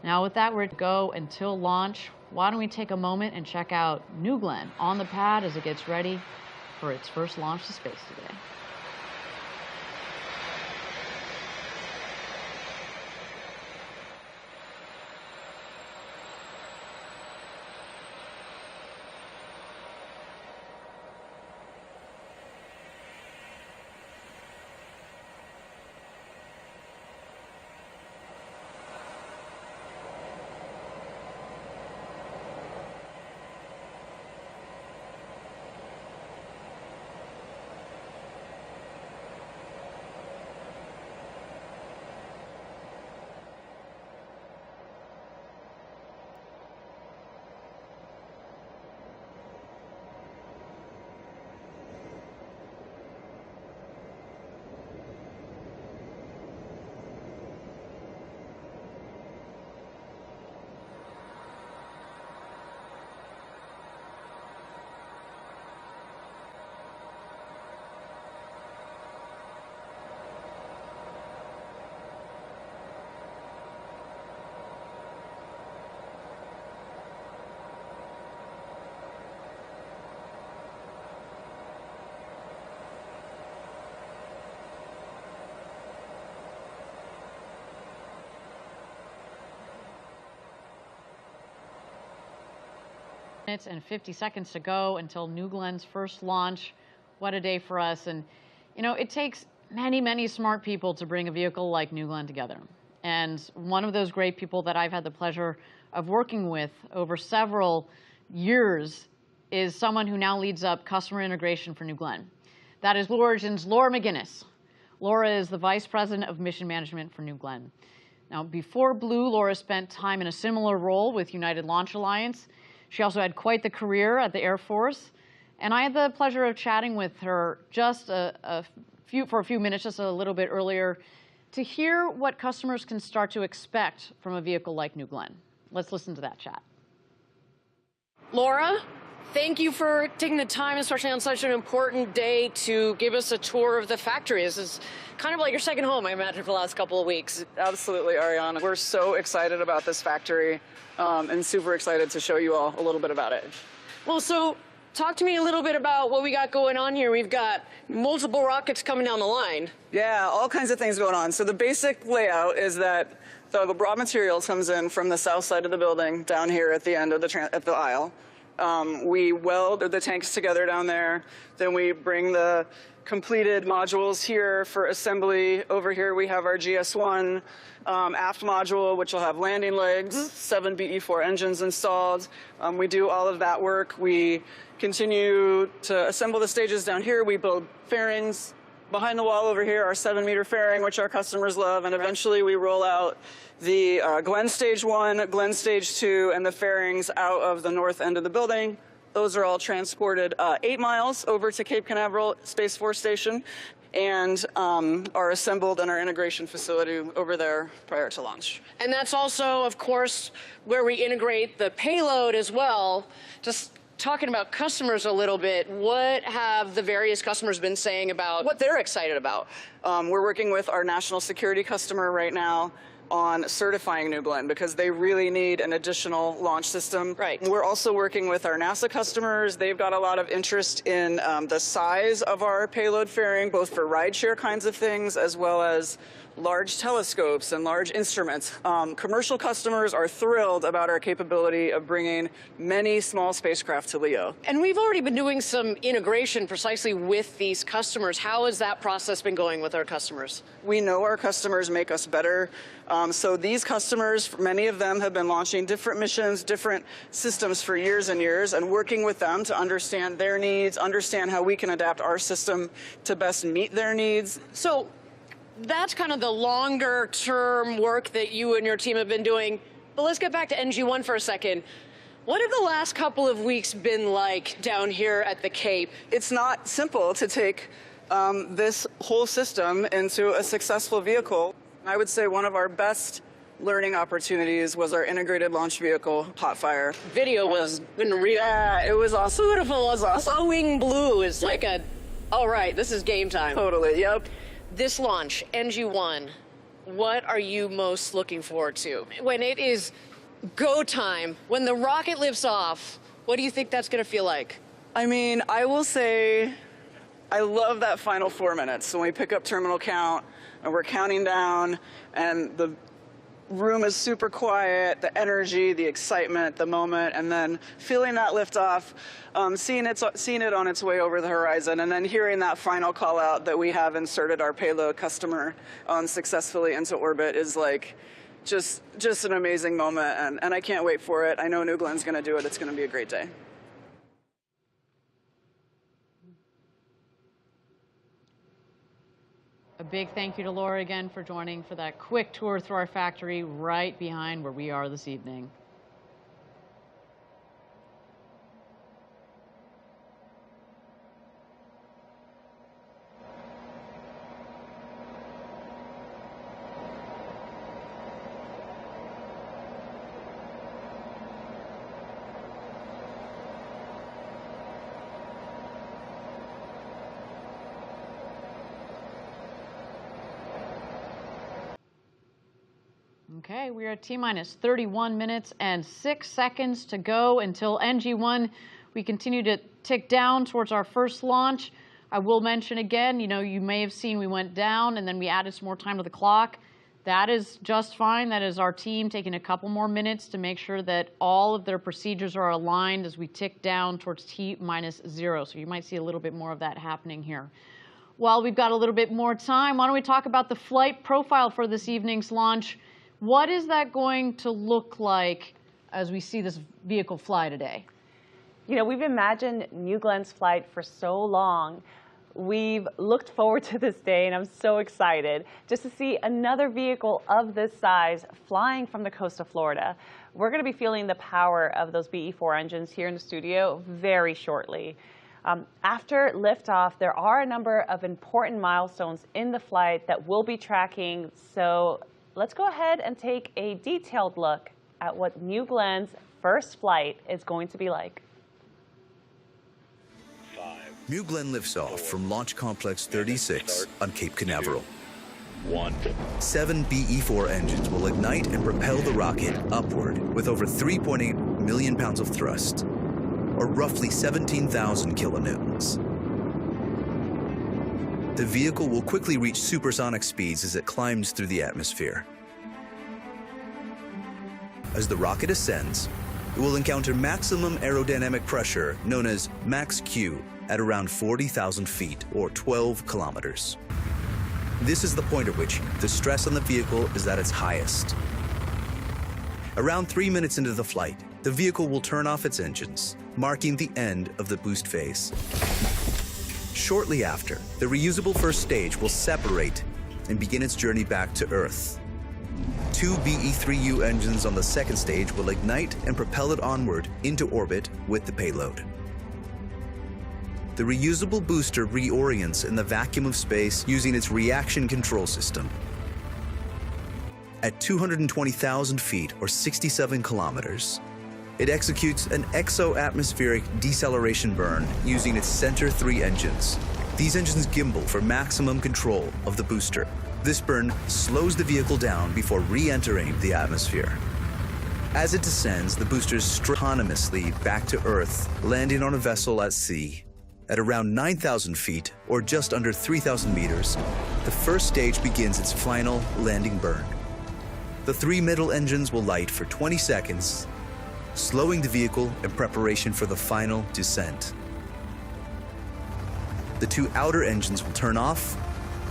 Now with that, we're to go until launch. Why don't we take a moment and check out New Glenn on the pad as it gets ready for its first launch to space today. Minutes and 50 seconds to go until New Glenn's first launch. What a day for us. And, you know, it takes many, many smart people to bring a vehicle like New Glenn together. And one of those great people that I've had the pleasure of working with over several years is someone who now leads up customer integration for New Glenn. That is Blue Origin's Laura McGinnis. Laura is the Vice President of Mission Management for New Glenn. Now, before Blue, Laura spent time in a similar role with United Launch Alliance. She also had quite the career at the Air Force. And I had the pleasure of chatting with her just for a few minutes, just a little bit earlier, to hear what customers can start to expect from a vehicle like New Glenn. Let's listen to that chat. Laura, thank you for taking the time, especially on such an important day, to give us a tour of the factory. This is kind of like your second home, I imagine, for the last couple of weeks. Absolutely, Ariana. We're so excited about this factory and super excited to show you all a little bit about it. Well, so talk to me a little bit about what we got going on here. We've got multiple rockets coming down the line. Yeah, all kinds of things going on. So the basic layout is that the raw materials comes in from the south side of the building down here at the end of the aisle. We weld the tanks together down there. Then we bring the completed modules here for assembly. Over here we have our GS1 aft module, which will have landing legs, 7 BE4 engines installed. We do all of that work. We continue to assemble the stages down here. We build fairings. Behind the wall over here, our 7-meter fairing, which our customers love, and eventually we roll out the Glenn Stage 1, Glenn Stage 2, and the fairings out of the north end of the building. Those are all transported 8 miles over to Cape Canaveral Space Force Station and are assembled in our integration facility over there prior to launch. And that's also, of course, where we integrate the payload as well. Just talking about customers a little bit, what have the various customers been saying about what they're excited about? We're working with our national security customer right now on certifying New Glenn because they really need an additional launch system. Right. We're also working with our NASA customers. They've got a lot of interest in the size of our payload fairing, both for rideshare kinds of things as well as large telescopes and large instruments. Commercial customers are thrilled about our capability of bringing many small spacecraft to LEO. And we've already been doing some integration precisely with these customers. How has that process been going with our customers? We know our customers make us better. So these customers, many of them have been launching different missions, different systems for years and years, and working with them to understand their needs, understand how we can adapt our system to best meet their needs. So that's kind of the longer term work that you and your team have been doing. But let's get back to NG1 for a second. What have the last couple of weeks been like down here at the Cape? It's not simple to take this whole system into a successful vehicle. I would say one of our best learning opportunities was our integrated launch vehicle, Hotfire. Video was real. Yeah, it was awesome. Beautiful, was awesome. Glowing blue is like a, all right, this is game time. Totally, yep. This launch, NG1, what are you most looking forward to? When it is go time, when the rocket lifts off, what do you think that's going to feel like? I mean, I will say I love that final 4 minutes when we pick up terminal count and we're counting down and the room is super quiet, the energy, the excitement, the moment, and then feeling that lift off, seeing it on its way over the horizon, and then hearing that final call out that we have inserted our payload customer successfully into orbit is like just an amazing moment, and I can't wait for it. I know New Glenn's going to do it. It's going to be a great day. A big thank you to Laura again for joining for that quick tour through our factory right behind where we are this evening. Okay, we are at T-minus 31 minutes and 6 seconds to go until NG1. We continue to tick down towards our first launch. I will mention again, you may have seen we went down and then we added some more time to the clock. That is just fine. That is our team taking a couple more minutes to make sure that all of their procedures are aligned as we tick down towards T-minus 0. So you might see a little bit more of that happening here. While we've got a little bit more time, why don't we talk about the flight profile for this evening's launch? What is that going to look like as we see this vehicle fly today? We've imagined New Glenn's flight for so long. We've looked forward to this day, and I'm so excited just to see another vehicle of this size flying from the coast of Florida. We're going to be feeling the power of those BE-4 engines here in the studio very shortly. After liftoff, there are a number of important milestones in the flight that we'll be tracking, so let's go ahead and take a detailed look at what New Glenn's first flight is going to be like. New Glenn lifts off from Launch Complex 36 on Cape Canaveral. 7 BE-4 engines will ignite and propel the rocket upward with over 3.8 million pounds of thrust, or roughly 17,000 kilonewtons. The vehicle will quickly reach supersonic speeds as it climbs through the atmosphere. As the rocket ascends, it will encounter maximum aerodynamic pressure known as max Q at around 40,000 feet or 12 kilometers. This is the point at which the stress on the vehicle is at its highest. Around 3 minutes into the flight, the vehicle will turn off its engines, marking the end of the boost phase. Shortly after, the reusable first stage will separate and begin its journey back to Earth. 2 BE-3U engines on the second stage will ignite and propel it onward into orbit with the payload. The reusable booster reorients in the vacuum of space using its reaction control system. At 220,000 feet or 67 kilometers, it executes an exo-atmospheric deceleration burn using its center 3 engines. These engines gimbal for maximum control of the booster. This burn slows the vehicle down before re-entering the atmosphere. As it descends, the booster is autonomously back to Earth, landing on a vessel at sea. At around 9,000 feet, or just under 3,000 meters, the first stage begins its final landing burn. The 3 middle engines will light for 20 seconds, slowing the vehicle in preparation for the final descent. The 2 outer engines will turn off,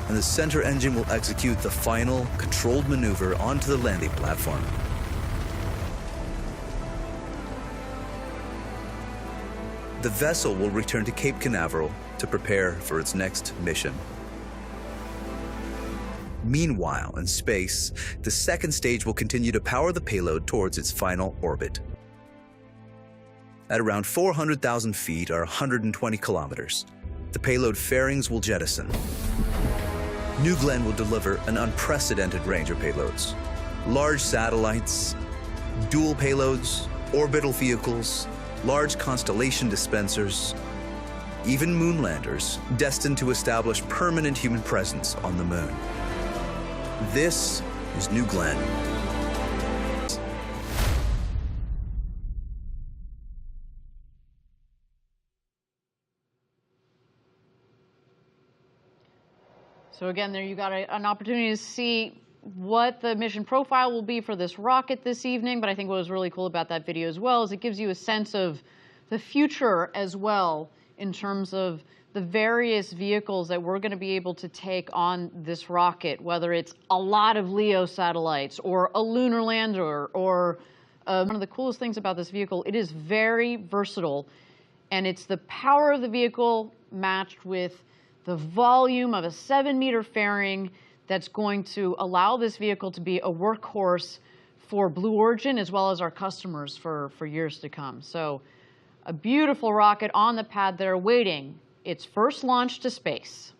and the center engine will execute the final controlled maneuver onto the landing platform. The vessel will return to Cape Canaveral to prepare for its next mission. Meanwhile, in space, the second stage will continue to power the payload towards its final orbit. At around 400,000 feet, or 120 kilometers, the payload fairings will jettison. New Glenn will deliver an unprecedented range of payloads. Large satellites, dual payloads, orbital vehicles, large constellation dispensers, even moonlanders destined to establish permanent human presence on the moon. This is New Glenn. So again, there you got an opportunity to see what the mission profile will be for this rocket this evening. But I think what was really cool about that video as well is it gives you a sense of the future as well in terms of the various vehicles that we're going to be able to take on this rocket, whether it's a lot of LEO satellites or a lunar lander or one of the coolest things about this vehicle, it is very versatile. And it's the power of the vehicle matched with the volume of a 7-meter fairing that's going to allow this vehicle to be a workhorse for Blue Origin as well as our customers for years to come. So a beautiful rocket on the pad there waiting its first launch to space.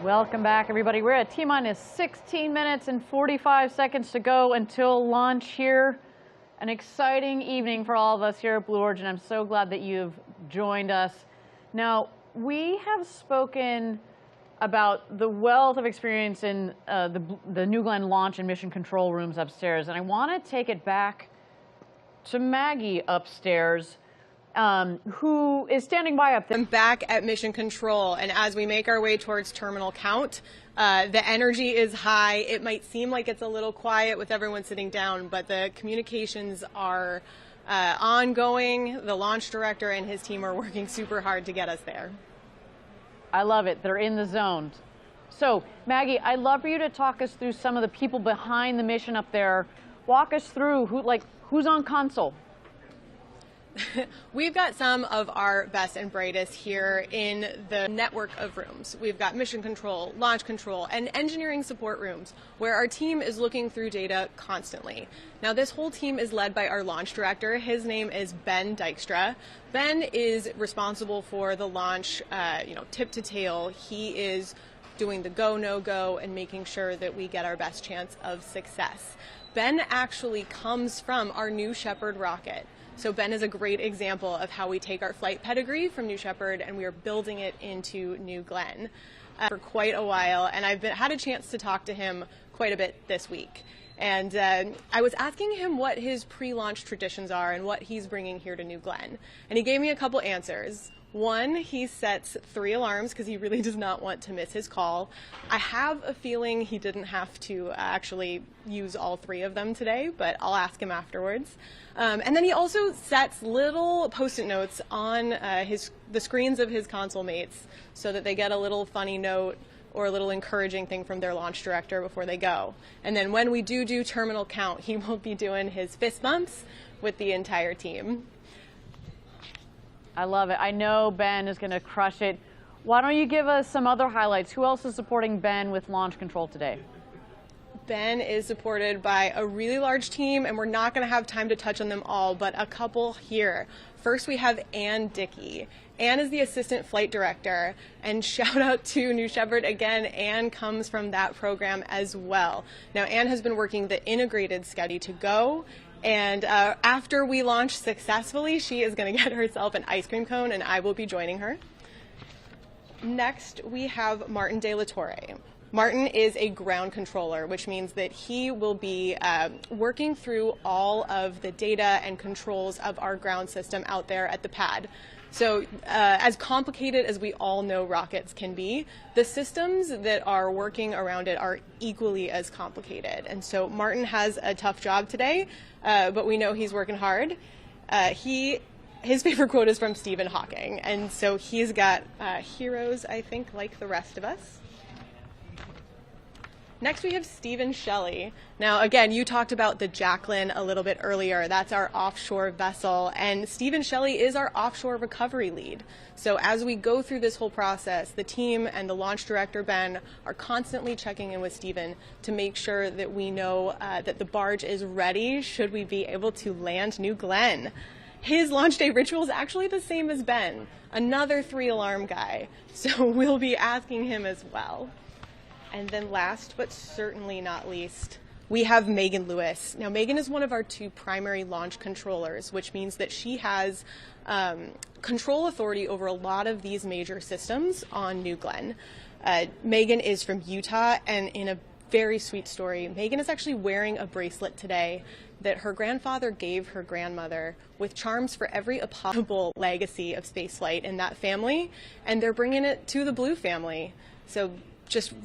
Welcome back, everybody. We're at T-minus 16 minutes and 45 seconds to go until launch here. An exciting evening for all of us here at Blue Origin. I'm so glad that you've joined us. Now, we have spoken about the wealth of experience in the New Glenn launch and mission control rooms upstairs, and I want to take it back to Maggie upstairs, who is standing by up there. I'm back at mission control, and as we make our way towards terminal count, the energy is high. It might seem like it's a little quiet with everyone sitting down, but the communications are ongoing. The launch director and his team are working super hard to get us there. I love it. They're in the zone. So, Maggie, I'd love for you to talk us through some of the people behind the mission up there. Walk us through who's on console. We've got some of our best and brightest here in the network of rooms. We've got mission control, launch control, and engineering support rooms where our team is looking through data constantly. Now, this whole team is led by our launch director. His name is Ben Dykstra. Ben is responsible for the launch, tip to tail. He is doing the go, no go, and making sure that we get our best chance of success. Ben actually comes from our New Shepard rocket. So Ben is a great example of how we take our flight pedigree from New Shepard and we are building it into New Glenn for quite a while. And I've had a chance to talk to him quite a bit this week. And I was asking him what his pre-launch traditions are and what he's bringing here to New Glenn. And he gave me a couple answers. One, he sets 3 alarms because he really does not want to miss his call. I have a feeling he didn't have to actually use all 3 of them today, but I'll ask him afterwards. And then he also sets little Post-it notes on the screens of his console mates so that they get a little funny note or a little encouraging thing from their launch director before they go. And then when we do terminal count, he will be doing his fist bumps with the entire team. I love it. I know Ben is going to crush it. Why don't you give us some other highlights? Who else is supporting Ben with launch control today? Ben is supported by a really large team, and we're not going to have time to touch on them all, but a couple here. First, we have Ann Dickey. Ann is the assistant flight director, and shout out to New Shepard again. Ann comes from that program as well. Now, Ann has been working the integrated Scuddy to go. And after we launch successfully, she is going to get herself an ice cream cone, and I will be joining her. Next, we have Martin De La Torre. Martin is a ground controller, which means that he will be working through all of the data and controls of our ground system out there at the pad. So as complicated as we all know rockets can be, the systems that are working around it are equally as complicated. And so Martin has a tough job today, but we know he's working hard. His favorite quote is from Stephen Hawking, and so he's got heroes, I think, like the rest of us. Next, we have Stephen Shelley. Now, again, you talked about the Jacqueline a little bit earlier. That's our offshore vessel, and Stephen Shelley is our offshore recovery lead. So as we go through this whole process, the team and the launch director, Ben, are constantly checking in with Stephen to make sure that we know that the barge is ready should we be able to land New Glenn. His launch day ritual is actually the same as Ben, another 3-alarm guy. So we'll be asking him as well. And then last, but certainly not least, we have Megan Lewis. Now, Megan is one of our 2 primary launch controllers, which means that she has control authority over a lot of these major systems on New Glenn. Megan is from Utah, and in a very sweet story, Megan is actually wearing a bracelet today that her grandfather gave her grandmother with charms for every possible legacy of spaceflight in that family, and they're bringing it to the Blue family. So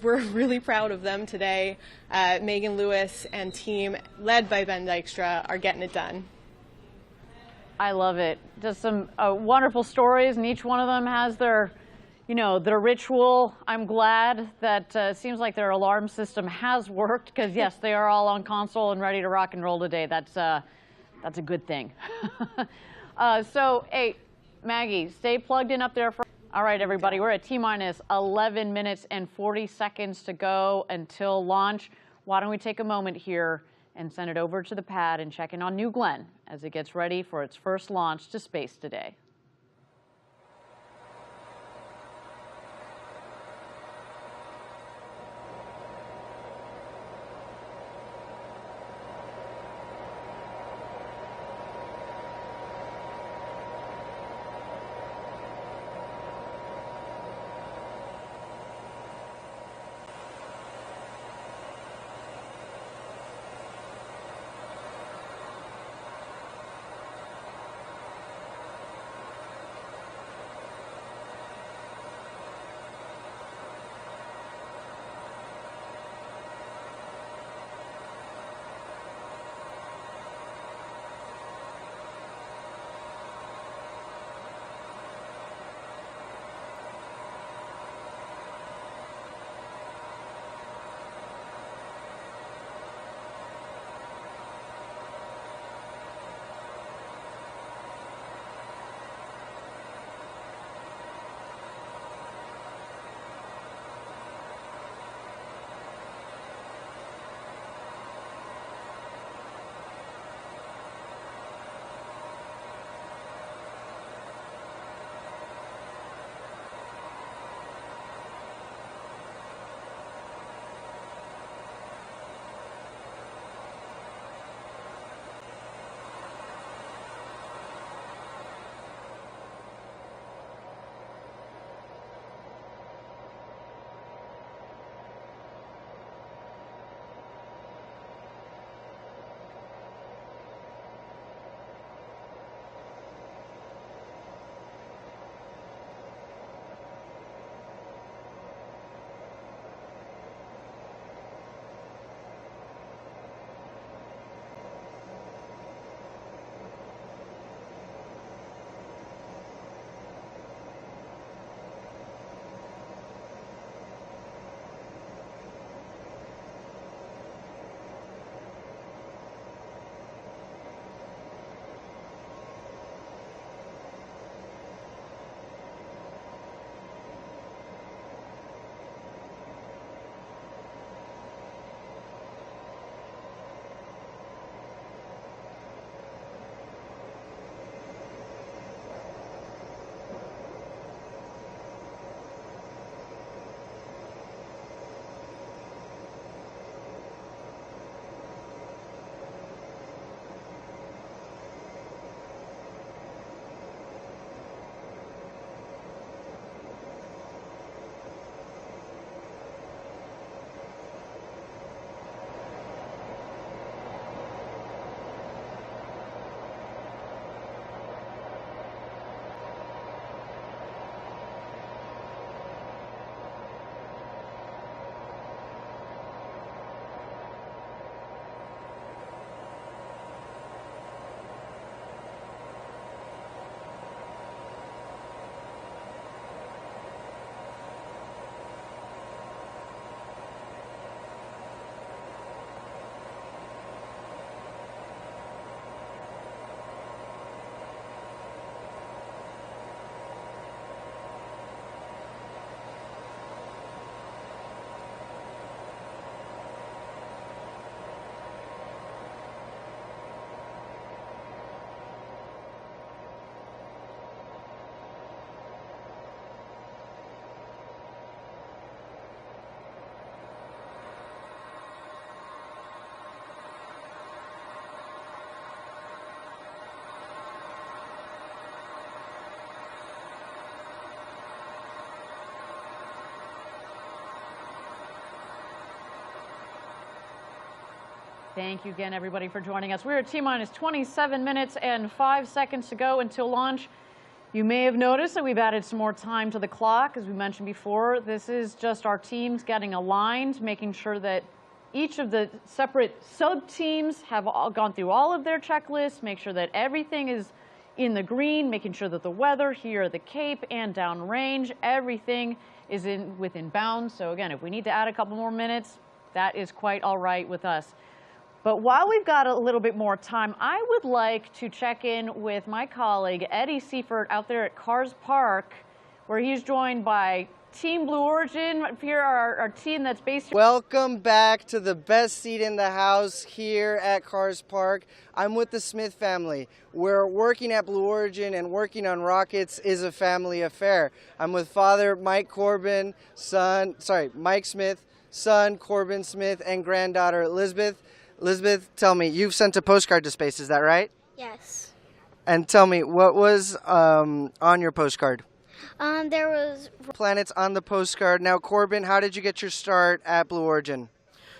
we're really proud of them today. Megan Lewis and team, led by Ben Dykstra, are getting it done. I love it. Just some wonderful stories, and each one of them has their ritual. I'm glad that seems like their alarm system has worked, because yes, they are all on console and ready to rock and roll today. That's a good thing. So, hey, Maggie, stay plugged in up there for. All right, everybody, we're at T-minus 11 minutes and 40 seconds to go until launch. Why don't we take a moment here and send it over to the pad and check in on New Glenn as it gets ready for its first launch to space today. Thank you again, everybody, for joining us. We're at T-minus 27 minutes and 5 seconds to go until launch. You may have noticed that we've added some more time to the clock. As we mentioned before, this is just our teams getting aligned, making sure that each of the separate sub-teams have all gone through all of their checklists, make sure that everything is in the green, making sure that the weather here at the Cape and downrange, everything is within bounds. So again, if we need to add a couple more minutes, that is quite all right with us. But while we've got a little bit more time, I would like to check in with my colleague, Eddie Seifert, out there at Cars Park, where he's joined by Team Blue Origin. Here, our team that's based here. Welcome back to the best seat in the house here at Cars Park. I'm with the Smith family. We're working at Blue Origin, and working on rockets is a family affair. I'm with Father Mike Smith, son Corbin Smith, and granddaughter Elizabeth. Elizabeth, tell me, you've sent a postcard to space, is that right? Yes. And tell me, what was on your postcard? There was planets on the postcard. Now, Corbin, how did you get your start at Blue Origin?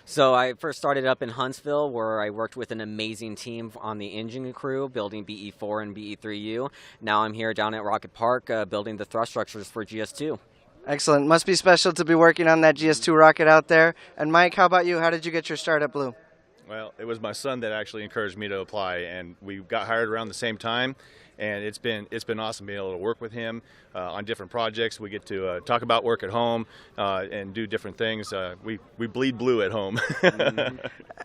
So I first started up in Huntsville, where I worked with an amazing team on the engine crew, building BE4 and BE3U. Now I'm here down at Rocket Park, building the thrust structures for GS2. Excellent. Must be special to be working on that GS2 rocket out there. And Mike, how about you? How did you get your start at Blue? Well, it was my son that actually encouraged me to apply, and we got hired around the same time. And it's been awesome being able to work with him on different projects. We get to talk about work at home and do different things. We bleed blue at home.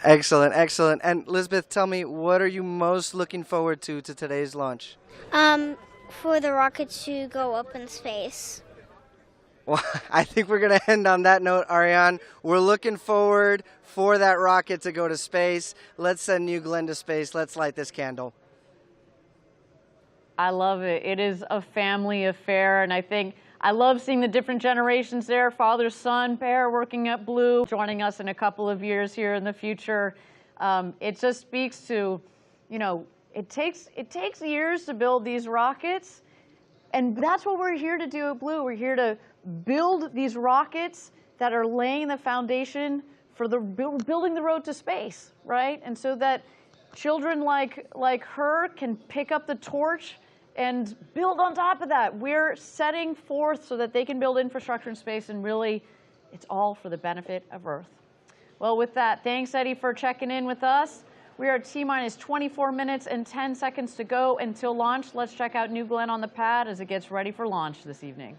Excellent, excellent. And Elizabeth, tell me, what are you most looking forward to today's launch? for the rocket to go up in space. Well, I think we're going to end on that note, Ariane. We're looking forward for that rocket to go to space. Let's send New Glenn to space. Let's light this candle. I love it. It is a family affair, and I love seeing the different generations there, father-son pair working at Blue, joining us in a couple of years here in the future. It just speaks to, it takes years to build these rockets, and that's what we're here to do at Blue. We're here to build these rockets that are laying the foundation for building the road to space, right? And so that children like her can pick up the torch and build on top of that. We're setting forth so that they can build infrastructure in space, and really, it's all for the benefit of Earth. Well, with that, thanks, Eddie, for checking in with us. We are at T-minus 24 minutes and 10 seconds to go until launch. Let's check out New Glenn on the pad as it gets ready for launch this evening.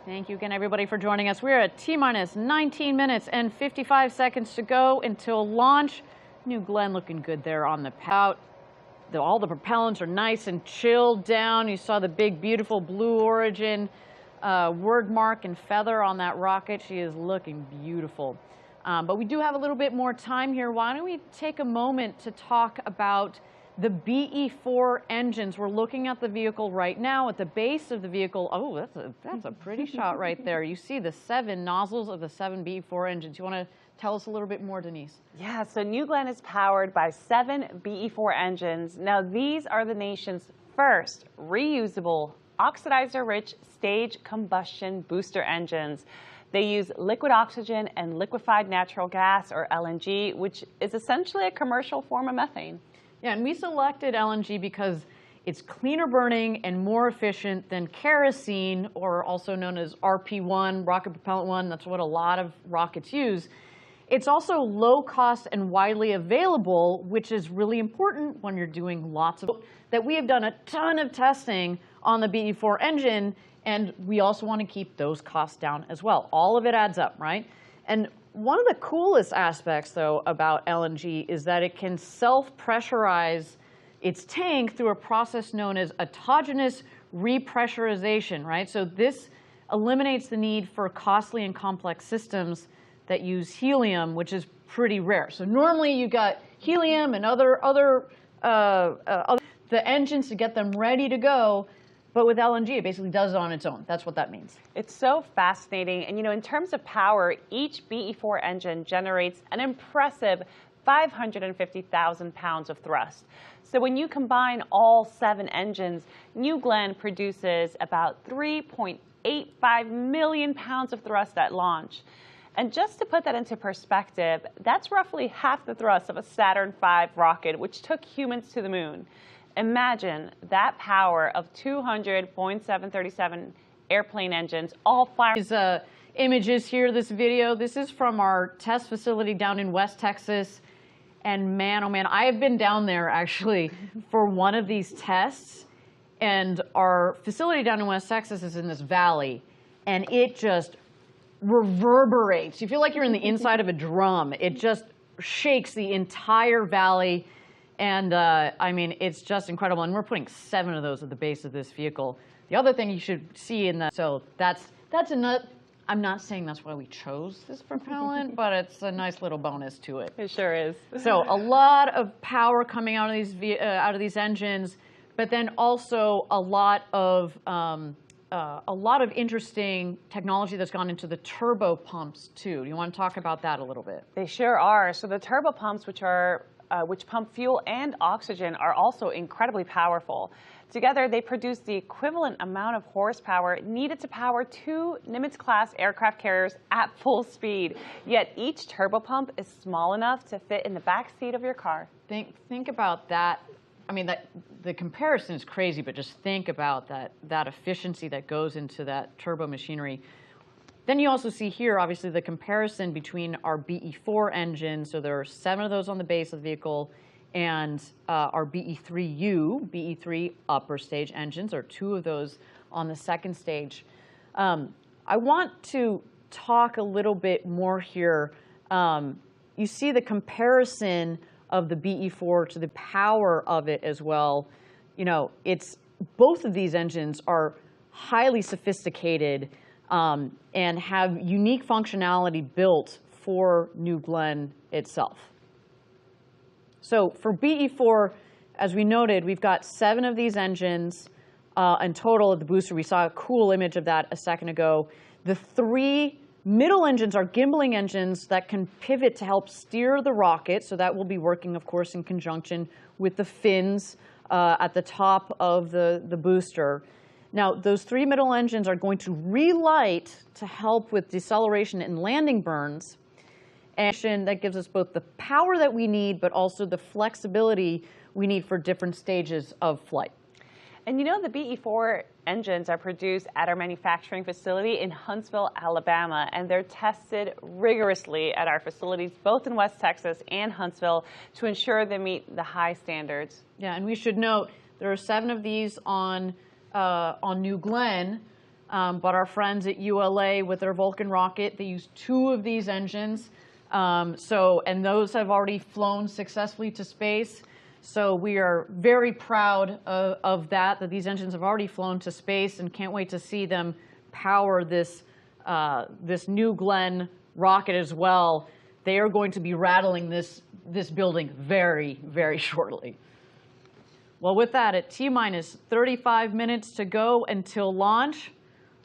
Thank you again, everybody, for joining us. We're at T-minus 19 minutes and 55 seconds to go until launch. New Glenn looking good there on the pout. All the propellants are nice and chilled down. You saw the big, beautiful Blue Origin word mark and feather on that rocket. She is looking beautiful. But we do have a little bit more time here. Why don't we take a moment to talk about the BE4 engines. We're looking at the vehicle right now. At the base of the vehicle, oh, that's a pretty shot right there. You see the 7 nozzles of the 7 BE4 engines. You want to tell us a little bit more, Denise? Yeah, so New Glenn is powered by 7 BE4 engines. Now, these are the nation's first reusable, oxidizer-rich stage combustion booster engines. They use liquid oxygen and liquefied natural gas, or LNG, which is essentially a commercial form of methane. Yeah, and we selected LNG because it's cleaner burning and more efficient than kerosene, or also known as RP1, rocket propellant 1. That's what a lot of rockets use. It's also low cost and widely available, which is really important when you're doing lots of that. We have done a ton of testing on the BE4 engine, and we also want to keep those costs down as well. All of it adds up, right? And one of the coolest aspects, though, about LNG is that it can self-pressurize its tank through a process known as autogenous repressurization, right? So this eliminates the need for costly and complex systems that use helium, which is pretty rare. So normally you got helium and other the engines to get them ready to go. But with LNG, it basically does it on its own. That's what that means. It's so fascinating. And, you know, in terms of power, each BE4 engine generates an impressive 550,000 pounds of thrust. So when you combine all 7 engines, New Glenn produces about 3.85 million pounds of thrust at launch. And just to put that into perspective, that's roughly half the thrust of a Saturn V rocket, which took humans to the moon. Imagine that power of 200 Boeing 737 airplane engines all firing. These images here, this video, this is from our test facility down in West Texas. And man, oh man, I have been down there actually for one of these tests. And our facility down in West Texas is in this valley. And it just reverberates. You feel like you're in the inside of a drum. It just shakes the entire valley. And I mean, it's just incredible. And we're putting 7 of those at the base of this vehicle. The other thing you should see in the, so that's another, I'm not saying that's why we chose this propellant, but it's a nice little bonus to it. It sure is. So a lot of power coming out of these engines, but then also a lot of interesting technology that's gone into the turbo pumps too. Do you want to talk about that a little bit? They sure are. So the turbo pumps, which pump fuel and oxygen, are also incredibly powerful. Together, they produce the equivalent amount of horsepower needed to power 2 Nimitz-class aircraft carriers at full speed. Yet each turbopump is small enough to fit in the back seat of your car. Think about that. I mean, the comparison is crazy, but just think about that efficiency that goes into that turbo machinery. Then you also see here, obviously, the comparison between our BE4 engine. So there are 7 of those on the base of the vehicle, and our BE3U, BE3 upper stage engines, or 2 of those on the second stage. I want to talk a little bit more here. You see the comparison of the BE4 to the power of it as well. You know, both of these engines are highly sophisticated and have unique functionality built for New Glenn itself. So for BE4, as we noted, we've got 7 of these engines in total of the booster. We saw a cool image of that a second ago. The 3 middle engines are gimbaling engines that can pivot to help steer the rocket. So that will be working, of course, in conjunction with the fins at the top of the booster. Now, those 3 middle engines are going to relight to help with deceleration and landing burns. And that gives us both the power that we need, but also the flexibility we need for different stages of flight. And you know, the BE4 engines are produced at our manufacturing facility in Huntsville, Alabama, and they're tested rigorously at our facilities, both in West Texas and Huntsville, to ensure they meet the high standards. Yeah, and we should note there are 7 of these on New Glenn. but our friends at ULA with their Vulcan rocket, they use 2 of these engines. And those have already flown successfully to space. So we are very proud of that these engines have already flown to space, and can't wait to see them power this New Glenn rocket as well. They are going to be rattling this building very, very shortly. Well, with that, at T-minus 35 minutes to go until launch,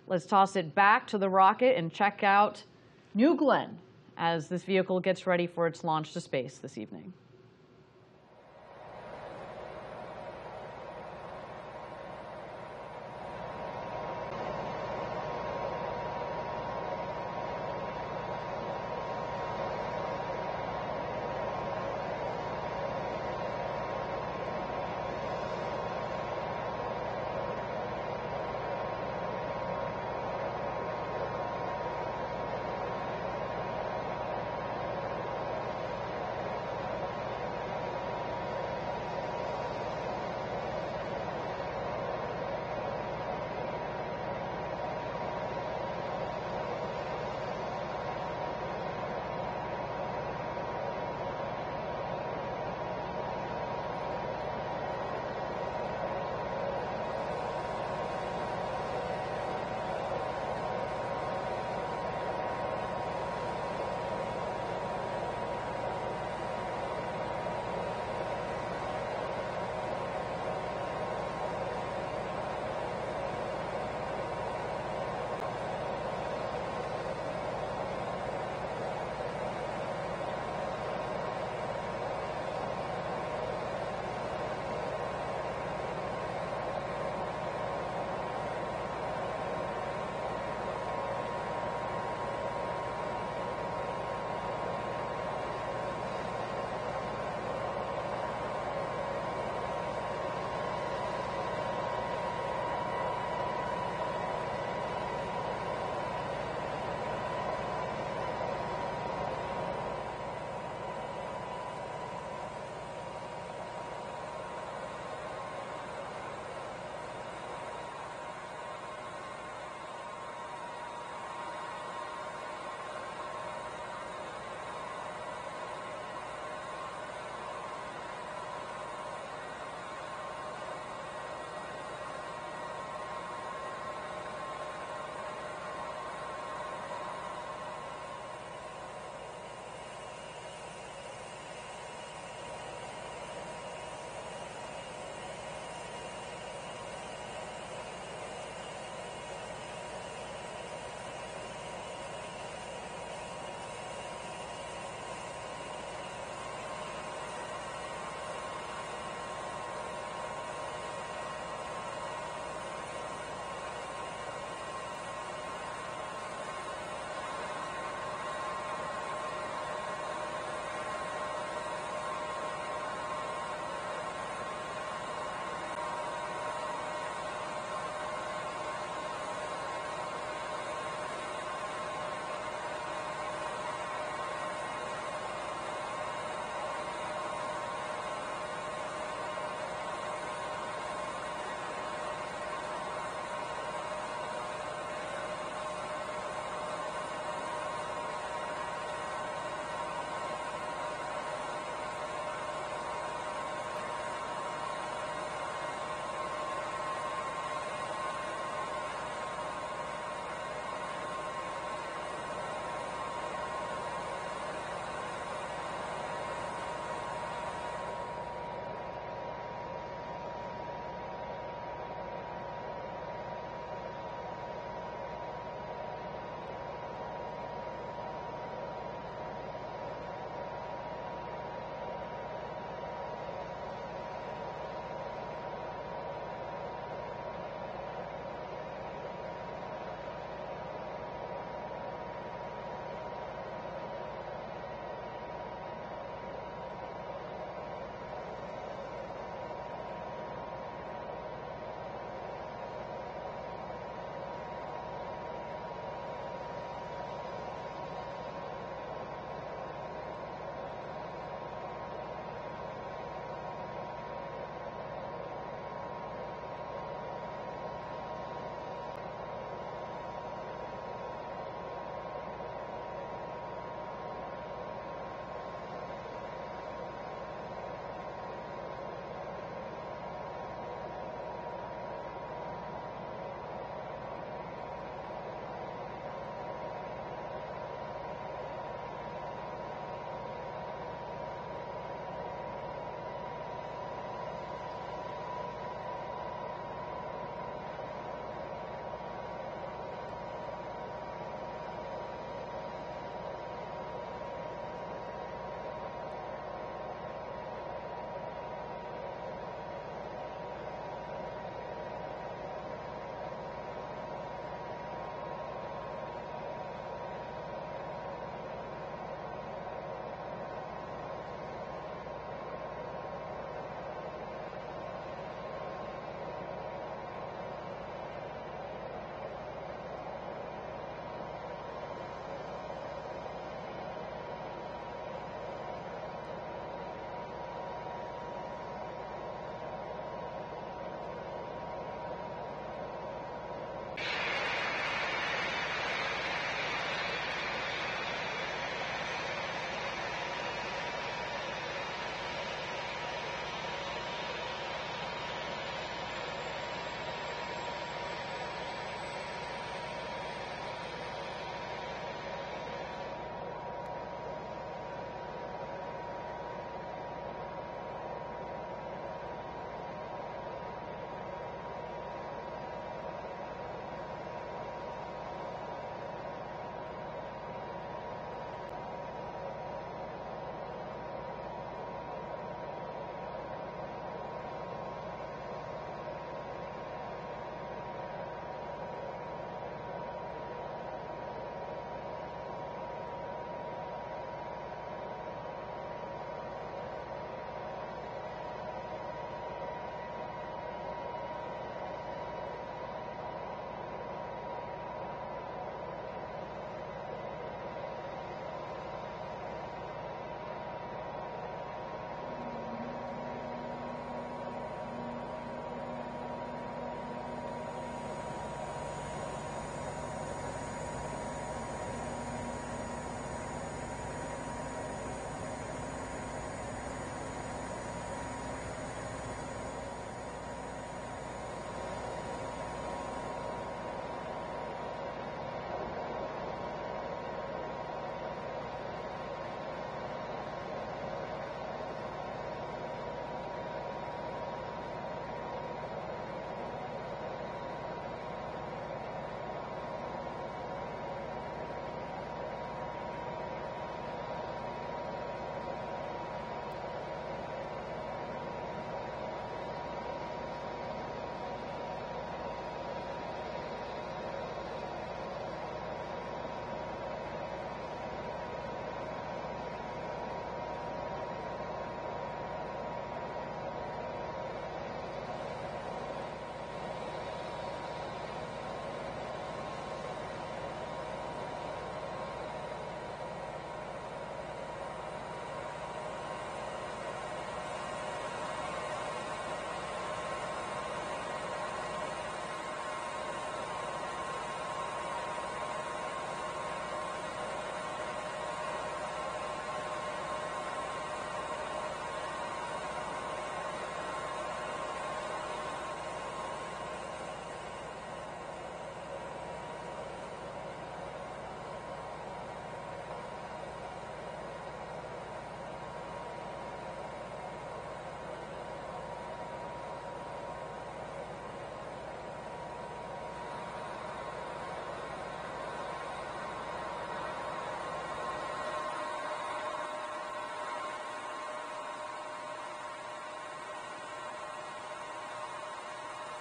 let's toss it back to the rocket and check out New Glenn as this vehicle gets ready for its launch to space this evening.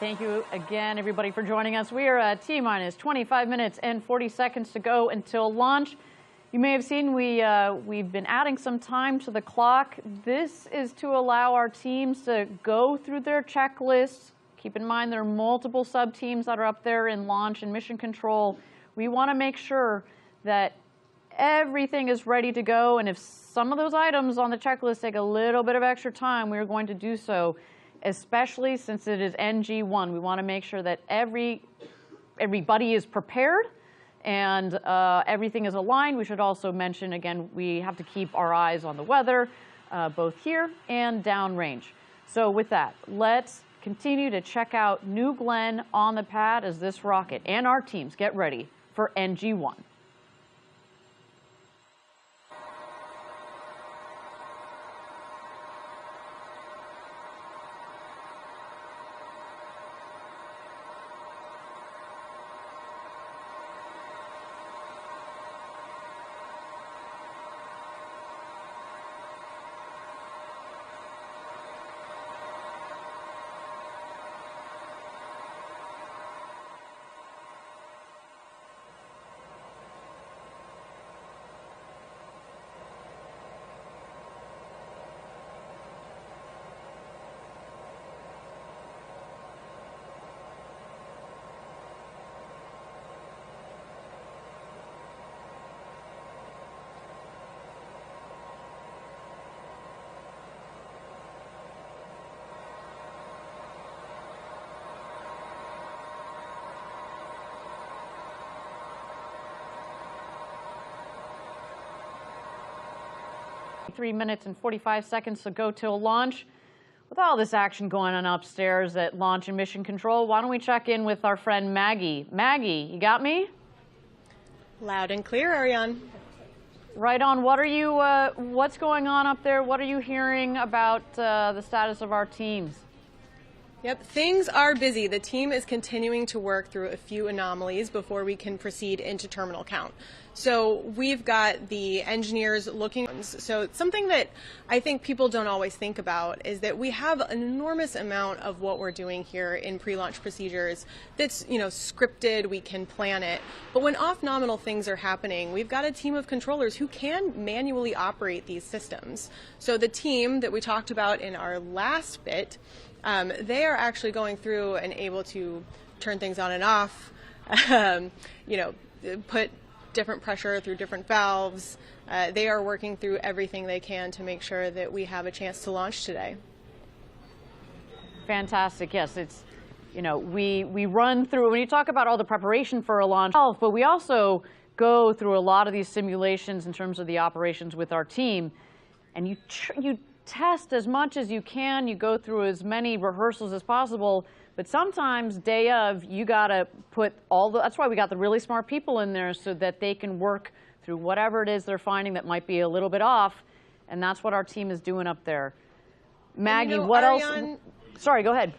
Thank you again, everybody, for joining us. We are at T-minus 25 minutes and 40 seconds to go until launch. You may have seen we've been adding some time to the clock. This is to allow our teams to go through their checklists. Keep in mind there are multiple sub-teams that are up there in launch and mission control. We want to make sure that everything is ready to go, and if some of those items on the checklist take a little bit of extra time, we're going to do so, especially since it is NG1. We want to make sure that everybody is prepared and everything is aligned. We should also mention, again, we have to keep our eyes on the weather, both here and downrange. So with that, let's continue to check out New Glenn on the pad as this rocket and our teams get ready for NG1. Three minutes and 45 seconds to go till launch. With all this action going on upstairs at Launch and Mission Control, why don't we check in with our friend Maggie. Maggie, you got me? Loud and clear, Ariane. Right on. What are you? What's going on up there? What are you hearing about the status of our teams? Yep, things are busy. The team is continuing to work through a few anomalies before we can proceed into terminal count. So we've got the engineers looking. So something that I think people don't always think about is that we have an enormous amount of what we're doing here in pre-launch procedures that's, scripted, we can plan it. But when off-nominal things are happening, we've got a team of controllers who can manually operate these systems. So the team that we talked about in our last bit, they are actually going through and able to turn things on and off, put different pressure through different valves. They are working through everything they can to make sure that we have a chance to launch today. Fantastic. Yes, it's, we run through, when you talk about all the preparation for a launch, but we also go through a lot of these simulations in terms of the operations with our team, and you test as much as you can, you go through as many rehearsals as possible, but sometimes day of, you gotta put that's why we got the really smart people in there so that they can work through whatever it is they're finding that might be a little bit off, and that's what our team is doing up there. Maggie, what Ariane, else? Sorry, go ahead.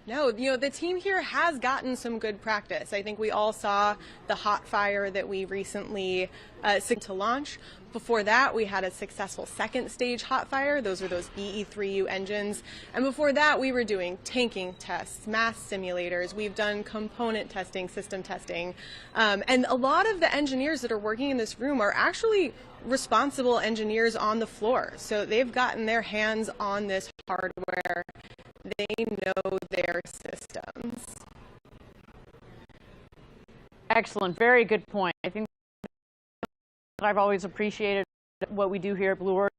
No, the team here has gotten some good practice. I think we all saw the hot fire that we recently to launch. Before that, we had a successful second stage hot fire. Those are those BE3U engines. And before that, we were doing tanking tests, mass simulators. We've done component testing, system testing. And a lot of the engineers that are working in this room are actually responsible engineers on the floor. So they've gotten their hands on this hardware. They know their systems. Excellent. Very good point. I think that I've always appreciated what we do here at Blue Origin.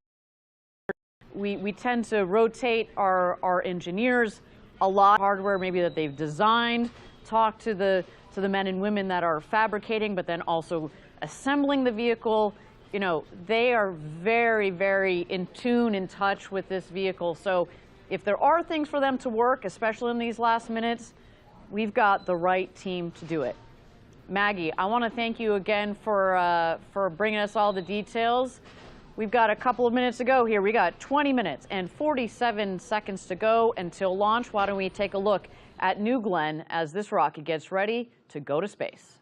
We tend to rotate our engineers a lot of hardware maybe that they've designed, talk to the men and women that are fabricating, but then also assembling the vehicle. They are very, very in tune, in touch with this vehicle. So if there are things for them to work, especially in these last minutes, we've got the right team to do it. Maggie, I want to thank you again for bringing us all the details. We've got a couple of minutes to go here. We got 20 minutes and 47 seconds to go until launch. Why don't we take a look at New Glenn as this rocket gets ready to go to space.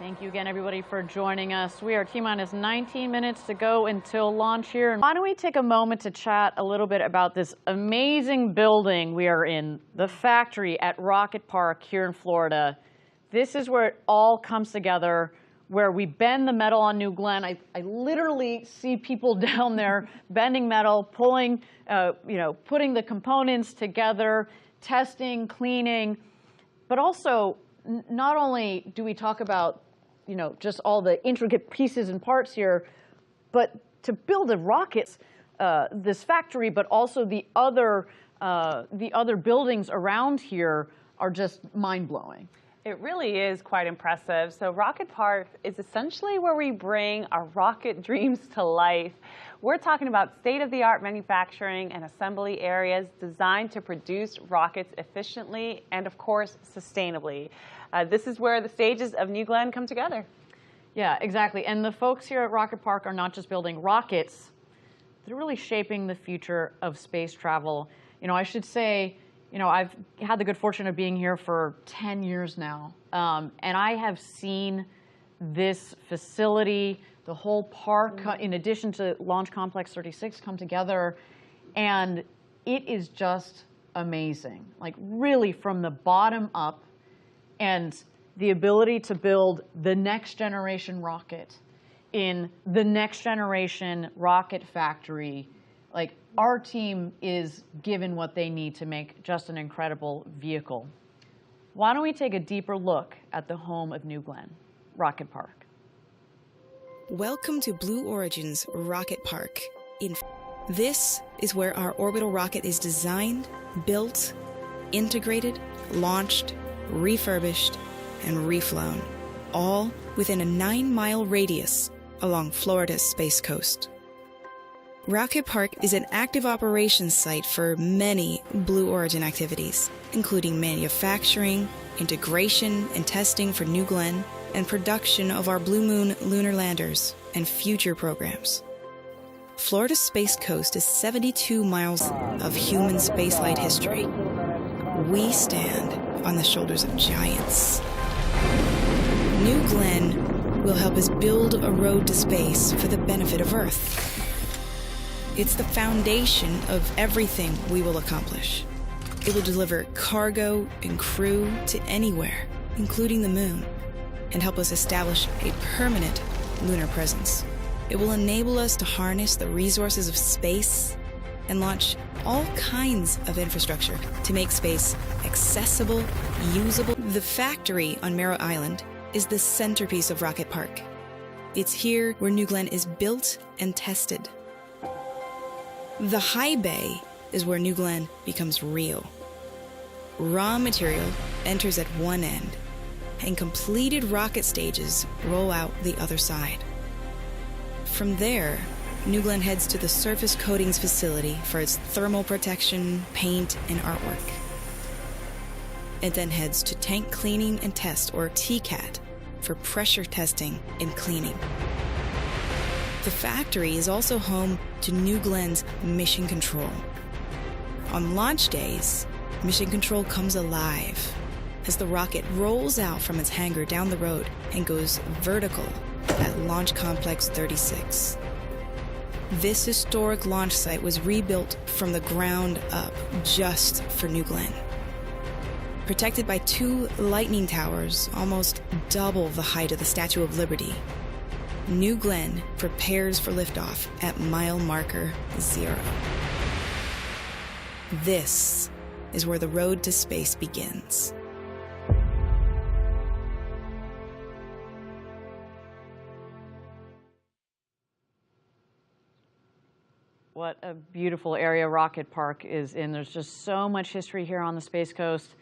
Thank you again, everybody, for joining us. We are T-minus 19 minutes to go until launch here. And why don't we take a moment to chat a little bit about this amazing building we are in, the factory at Rocket Park here in Florida. This is where it all comes together, where we bend the metal on New Glenn. I literally see people down there bending metal, pulling, putting the components together, testing, cleaning, but also not only do we talk about just all the intricate pieces and parts here, but to build a rocket, this factory, but also the other buildings around here are just mind-blowing. It really is quite impressive. So Rocket Park is essentially where we bring our rocket dreams to life. We're talking about state-of-the-art manufacturing and assembly areas designed to produce rockets efficiently and, of course, sustainably. This is where the stages of New Glenn come together. Yeah, exactly. And the folks here at Rocket Park are not just building rockets, they're really shaping the future of space travel. I should say, I've had the good fortune of being here for 10 years now, and I have seen this facility, the whole park, in addition to Launch Complex 36, come together, and it is just amazing. Like, really from the bottom up, and the ability to build the next generation rocket in the next generation rocket factory. Like, our team is given what they need to make just an incredible vehicle. Why don't we take a deeper look at the home of New Glenn, Rocket Park? Welcome to Blue Origin's Rocket Park. This is where our orbital rocket is designed, built, integrated, launched, refurbished, and reflown, all within a 9-mile radius along Florida's Space Coast. Rocket Park is an active operations site for many Blue Origin activities, including manufacturing, integration and testing for New Glenn, and production of our Blue Moon lunar landers and future programs. Florida's Space Coast is 72 miles of human spaceflight history. We stand on the shoulders of giants. New Glenn will help us build a road to space for the benefit of Earth. It's the foundation of everything we will accomplish. It will deliver cargo and crew to anywhere, including the moon, and help us establish a permanent lunar presence. It will enable us to harness the resources of space and launch all kinds of infrastructure to make space accessible, usable. The factory on Merrow Island is the centerpiece of Rocket Park. It's here where New Glenn is built and tested. The high bay is where New Glenn becomes real. Raw material enters at one end, and completed rocket stages roll out the other side. From there, New Glenn heads to the surface coatings facility for its thermal protection, paint, and artwork. It then heads to tank cleaning and test, or TCAT, for pressure testing and cleaning. The factory is also home to New Glenn's Mission Control. On launch days, Mission Control comes alive as the rocket rolls out from its hangar down the road and goes vertical at Launch Complex 36. This historic launch site was rebuilt from the ground up just for New Glenn. Protected by 2 lightning towers, almost double the height of the Statue of Liberty, New Glenn prepares for liftoff at mile marker 0. This is where the road to space begins. What a beautiful area Rocket Park is in. There's just so much history here on the Space Coast,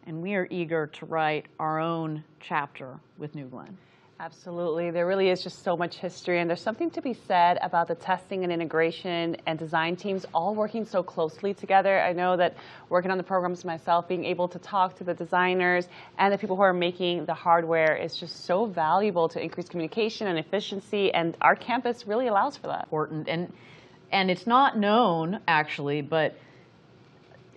and we are eager to write our own chapter with New Glenn. Absolutely. There really is just so much history, and there's something to be said about the testing and integration and design teams all working so closely together. I know that working on the programs myself, being able to talk to the designers and the people who are making the hardware is just so valuable to increase communication and efficiency, and our campus really allows for that. Important. And it's not known, actually, but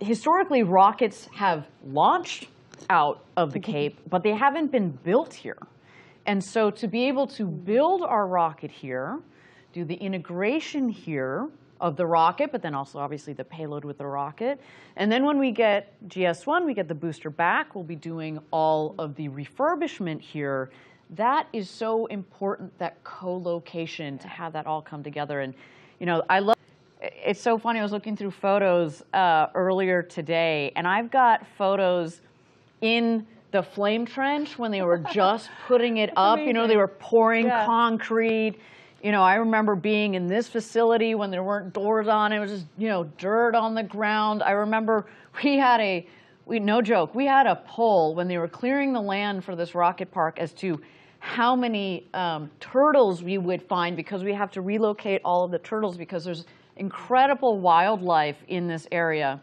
historically rockets have launched out of the Cape, but they haven't been built here. And so to be able to build our rocket here, do the integration here of the rocket, but then also obviously the payload with the rocket. And then when we get GS1, we get the booster back, we'll be doing all of the refurbishment here. That is so important, that co-location, to have that all come together. And you know, I love, it's so funny, I was looking through photos earlier today, and I've got photos in the flame trench when they were just putting it up. You know, they were pouring concrete. You know, I remember being in this facility when there weren't doors on. It was just, you know, dirt on the ground. I remember we had no joke, we had a poll when they were clearing the land for this rocket park as to how many turtles we would find, because we have to relocate all of the turtles because there's incredible wildlife in this area.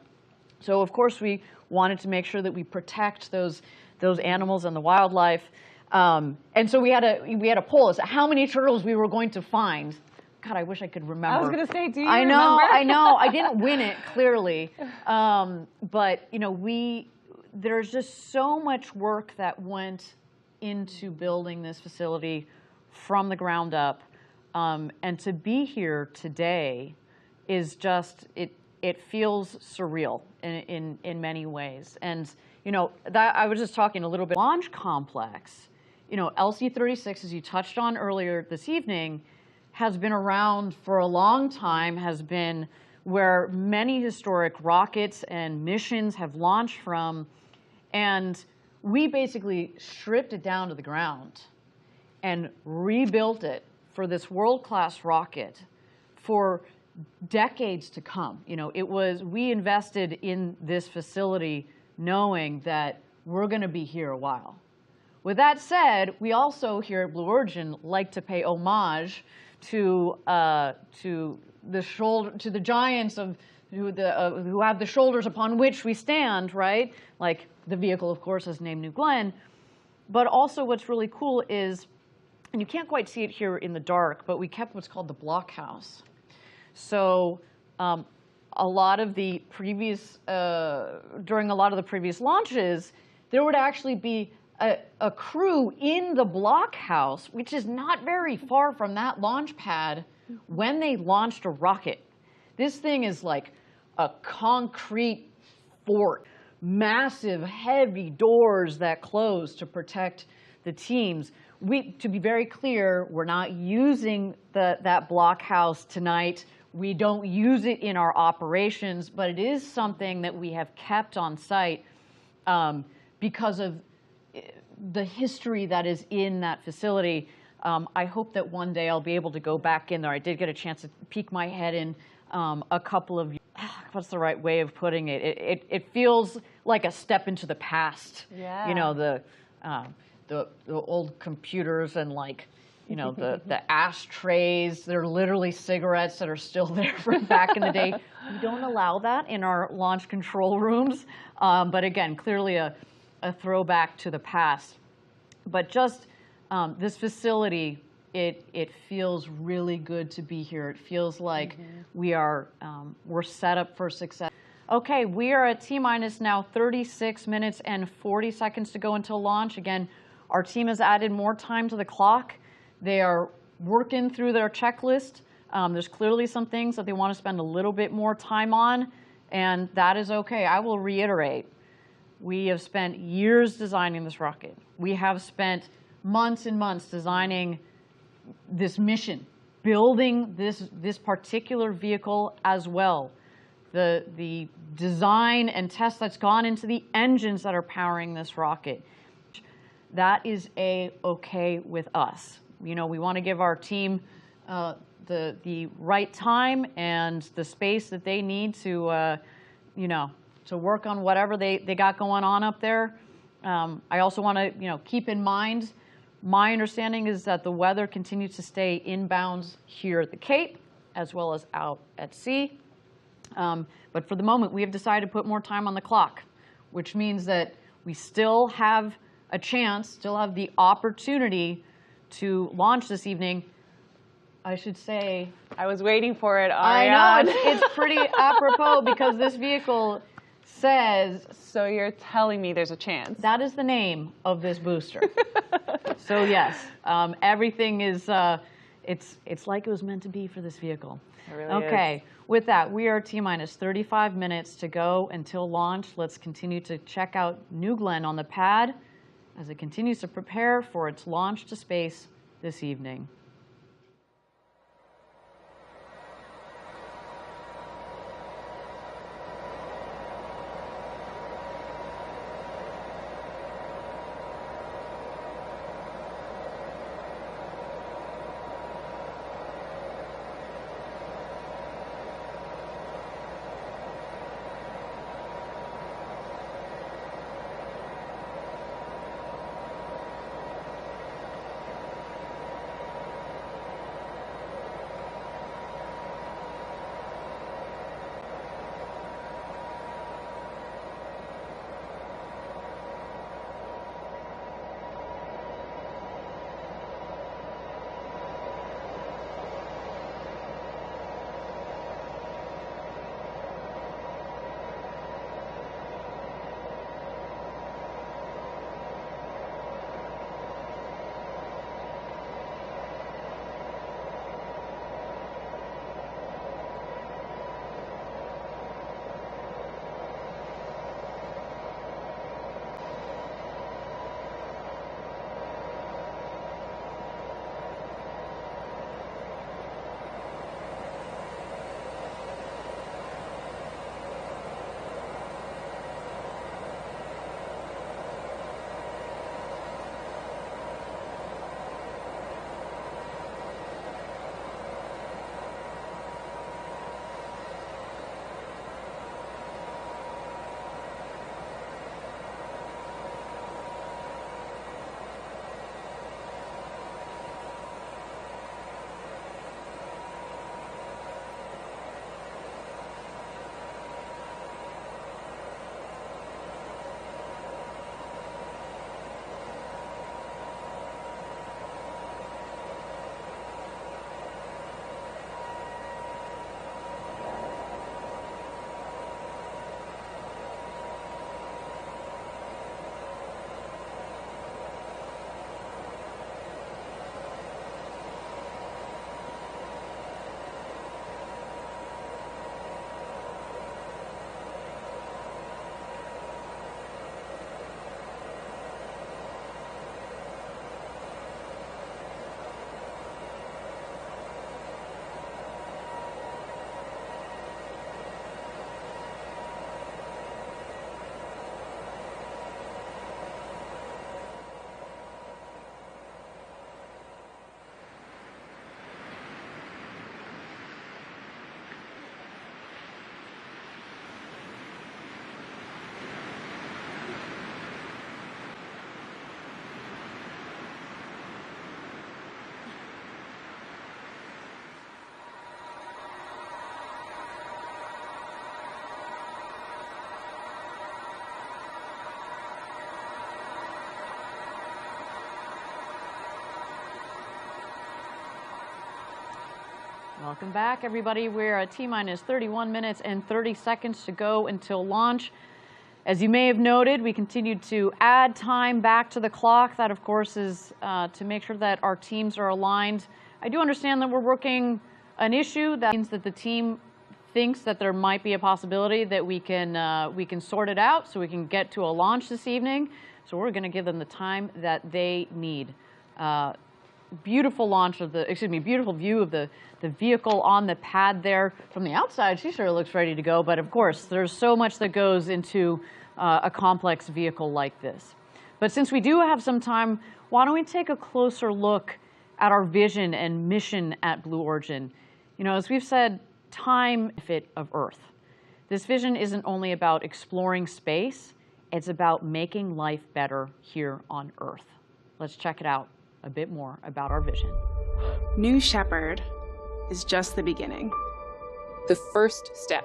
So of course we wanted to make sure that we protect those animals and the wildlife. And so we had a poll as to how many turtles we were going to find. God, I wish I could remember. I was going to say, do you remember? I know. I didn't win it, clearly. But, you know, there's just so much work that went into building this facility from the ground up. And to be here today is just, it feels surreal in many ways. And, you know, that I was just talking a little bit. Launch complex, you know, LC-36, as you touched on earlier this evening, has been around for a long time, has been where many historic rockets and missions have launched from. And we basically stripped it down to the ground and rebuilt it for this world-class rocket for decades to come. You know, we invested in this facility knowing that we're going to be here a while. With that said, we also here at Blue Origin like to pay homage to the giants who have the shoulders upon which we stand, right? Like the vehicle, of course, is named New Glenn. But also what's really cool is, and you can't quite see it here in the dark, but we kept what's called the blockhouse. So a lot of the previous, during a lot of the previous launches, there would actually be a crew in the blockhouse, which is not very far from that launch pad, when they launched a rocket. This thing is like a concrete fort, massive, heavy doors that close to protect the teams. To be very clear, we're not using that blockhouse tonight. We don't use it in our operations, but it is something that we have kept on site because of the history that is in that facility. I hope that one day I'll be able to go back in there. I did get a chance to peek my head in a couple of, what's the right way of putting it? It feels like a step into the past. Yeah. You know, the old computers and, like, you know, the ashtrays. They're literally cigarettes that are still there from back in the day. We don't allow that in our launch control rooms. But again, clearly a throwback to the past. But just this facility, it feels really good to be here. It feels like we're set up for success. Okay, we are at T-minus now 36 minutes and 40 seconds to go until launch. Again, our team has added more time to the clock. They are working through their checklist. There's clearly some things that they want to spend a little bit more time on, and that is okay. I will reiterate, we have spent years designing this rocket. We have spent months and months designing this mission, building this particular vehicle as well. The design and test that's gone into the engines that are powering this rocket. That is okay with us. You know, we want to give our team the right time and the space that they need to, you know, to work on whatever they got going on up there. I also want to, you know, keep in mind, my understanding is that the weather continues to stay inbounds here at the Cape as well as out at sea. But for the moment, we have decided to put more time on the clock, which means that we still have a chance, still have the opportunity to launch this evening. I should say, I was waiting for it, Ariane. I know, it's pretty apropos because this vehicle says... So you're telling me there's a chance? That is the name of this booster. So yes, everything is, it's like it was meant to be for this vehicle. It really okay, is. with that, we are T-minus 35 minutes to go until launch. Let's continue to check out New Glenn on the pad as it continues to prepare for its launch to space this evening. Welcome back, everybody. We're at T-minus 31 minutes and 30 seconds to go until launch. As you may have noted, we continued to add time back to the clock. That, of course, is to make sure that our teams are aligned. I do understand that we're working an issue. That means that the team thinks that there might be a possibility that we can sort it out so we can get to a launch this evening. So we're going to give them the time that they need. Beautiful launch of beautiful view of the vehicle on the pad there. From the outside, she sure looks ready to go, but of course, there's so much that goes into a complex vehicle like this. But since we do have some time, why don't we take a closer look at our vision and mission at Blue Origin? You know, as we've said, time fit of Earth. This vision isn't only about exploring space, it's about making life better here on Earth. Let's check it out a bit more about our vision. New Shepard is just the beginning. The first step.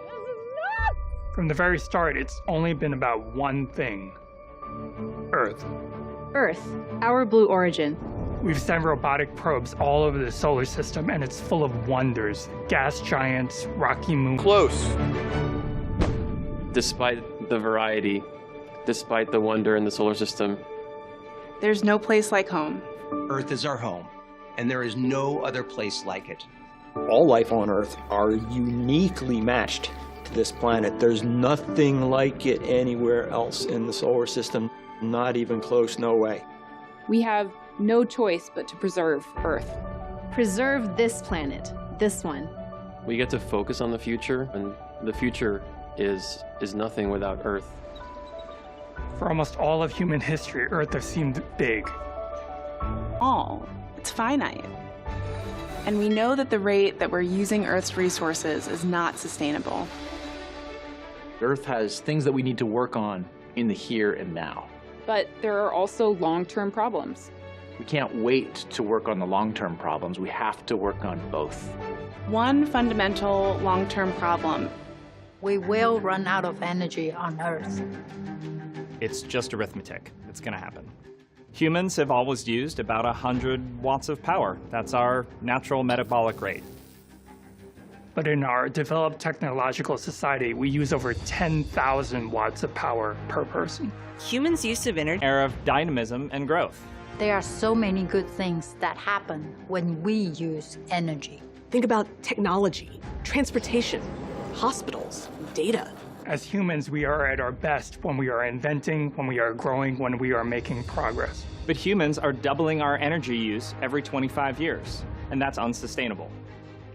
From the very start, it's only been about one thing: Earth. Earth, our Blue Origin. We've sent robotic probes all over the solar system, and it's full of wonders. Gas giants, rocky moons. Close. Despite the variety, despite the wonder in the solar system, There's no place like home. Earth is our home, and there is no other place like it. All life on Earth are uniquely matched to this planet. There's nothing like it anywhere else in the solar system. Not even close, no way. We have no choice but to preserve Earth. Preserve this planet, this one. we get to focus on the future, and the future is nothing without Earth. For almost all of human history, Earth has seemed big. All. It's finite. And we know that the rate that we're using Earth's resources is not sustainable. Earth has things that we need to work on in the here and now. But there are also long-term problems. We can't wait to work on the long-term problems. We have to work on both. One fundamental long-term problem. We will run out of energy on Earth. It's just arithmetic. It's going to happen. Humans have always used about 100 watts of power. That's our natural metabolic rate. But in our developed technological society, we use over 10,000 watts of power per person. Humans' use of energy. Era of dynamism and growth. There are so many good things that happen when we use energy. Think about technology, transportation, hospitals, data. As humans, we are at our best when we are inventing, when we are growing, when we are making progress. But humans are doubling our energy use every 25 years, and that's unsustainable.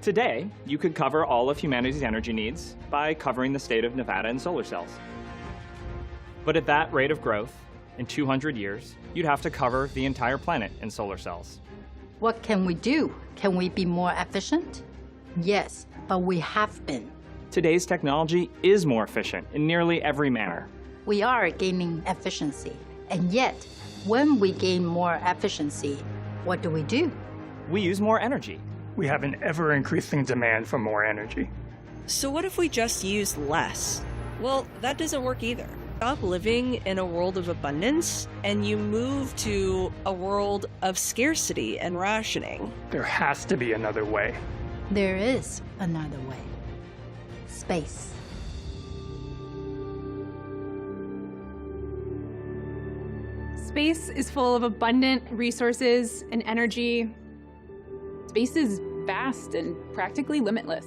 Today, you could cover all of humanity's energy needs by covering the state of Nevada in solar cells. But at that rate of growth, in 200 years, you'd have to cover the entire planet in solar cells. What can we do? Can we be more efficient? Yes, but we have been. Today's technology is more efficient in nearly every manner. We are gaining efficiency, and yet, when we gain more efficiency, what do? We use more energy. We have an ever-increasing demand for more energy. So what if we just use less? Well, that doesn't work either. Stop living in a world of abundance, and you move to a world of scarcity and rationing. There has to be another way. There is another way. Space. Space is full of abundant resources and energy. Space is vast and practically limitless.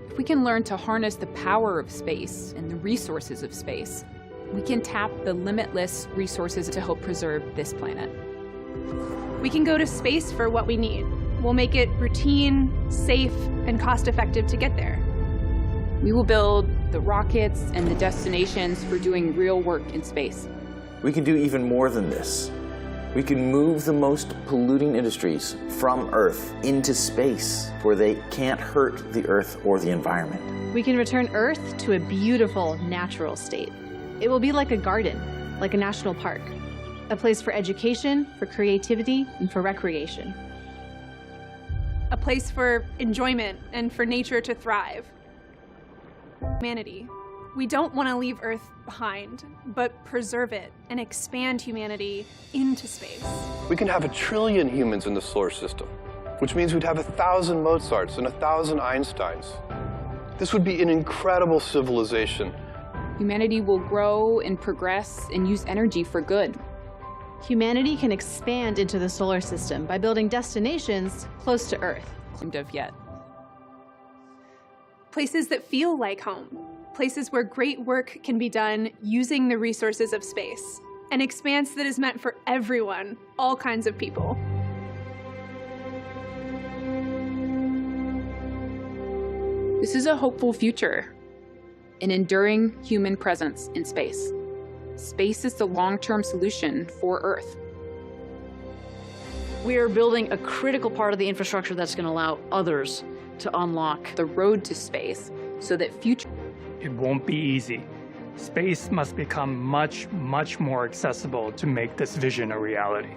If we can learn to harness the power of space and the resources of space, we can tap the limitless resources to help preserve this planet. We can go to space for what we need. We'll make it routine, safe, and cost-effective to get there. We will build the rockets and the destinations for doing real work in space. We can do even more than this. We can move the most polluting industries from Earth into space, where they can't hurt the Earth or the environment. We can return Earth to a beautiful, natural state. It will be like a garden, like a national park, a place for education, for creativity, and for recreation. A place for enjoyment and for nature to thrive. Humanity. We don't want to leave Earth behind, but preserve it and expand humanity into space. We can have 1 trillion humans in the solar system, which means we'd have 1,000 Mozarts and 1,000 Einsteins. This would be an incredible civilization. Humanity will grow and progress and use energy for good. Humanity can expand into the solar system by building destinations close to Earth. Of yet. Places that feel like home. Places where great work can be done using the resources of space. An expanse that is meant for everyone, all kinds of people. This is a hopeful future, an enduring human presence in space. Space is the long-term solution for Earth. We are building a critical part of the infrastructure that's going to allow others to unlock the road to space so that future... It won't be easy. Space must become much, much more accessible to make this vision a reality.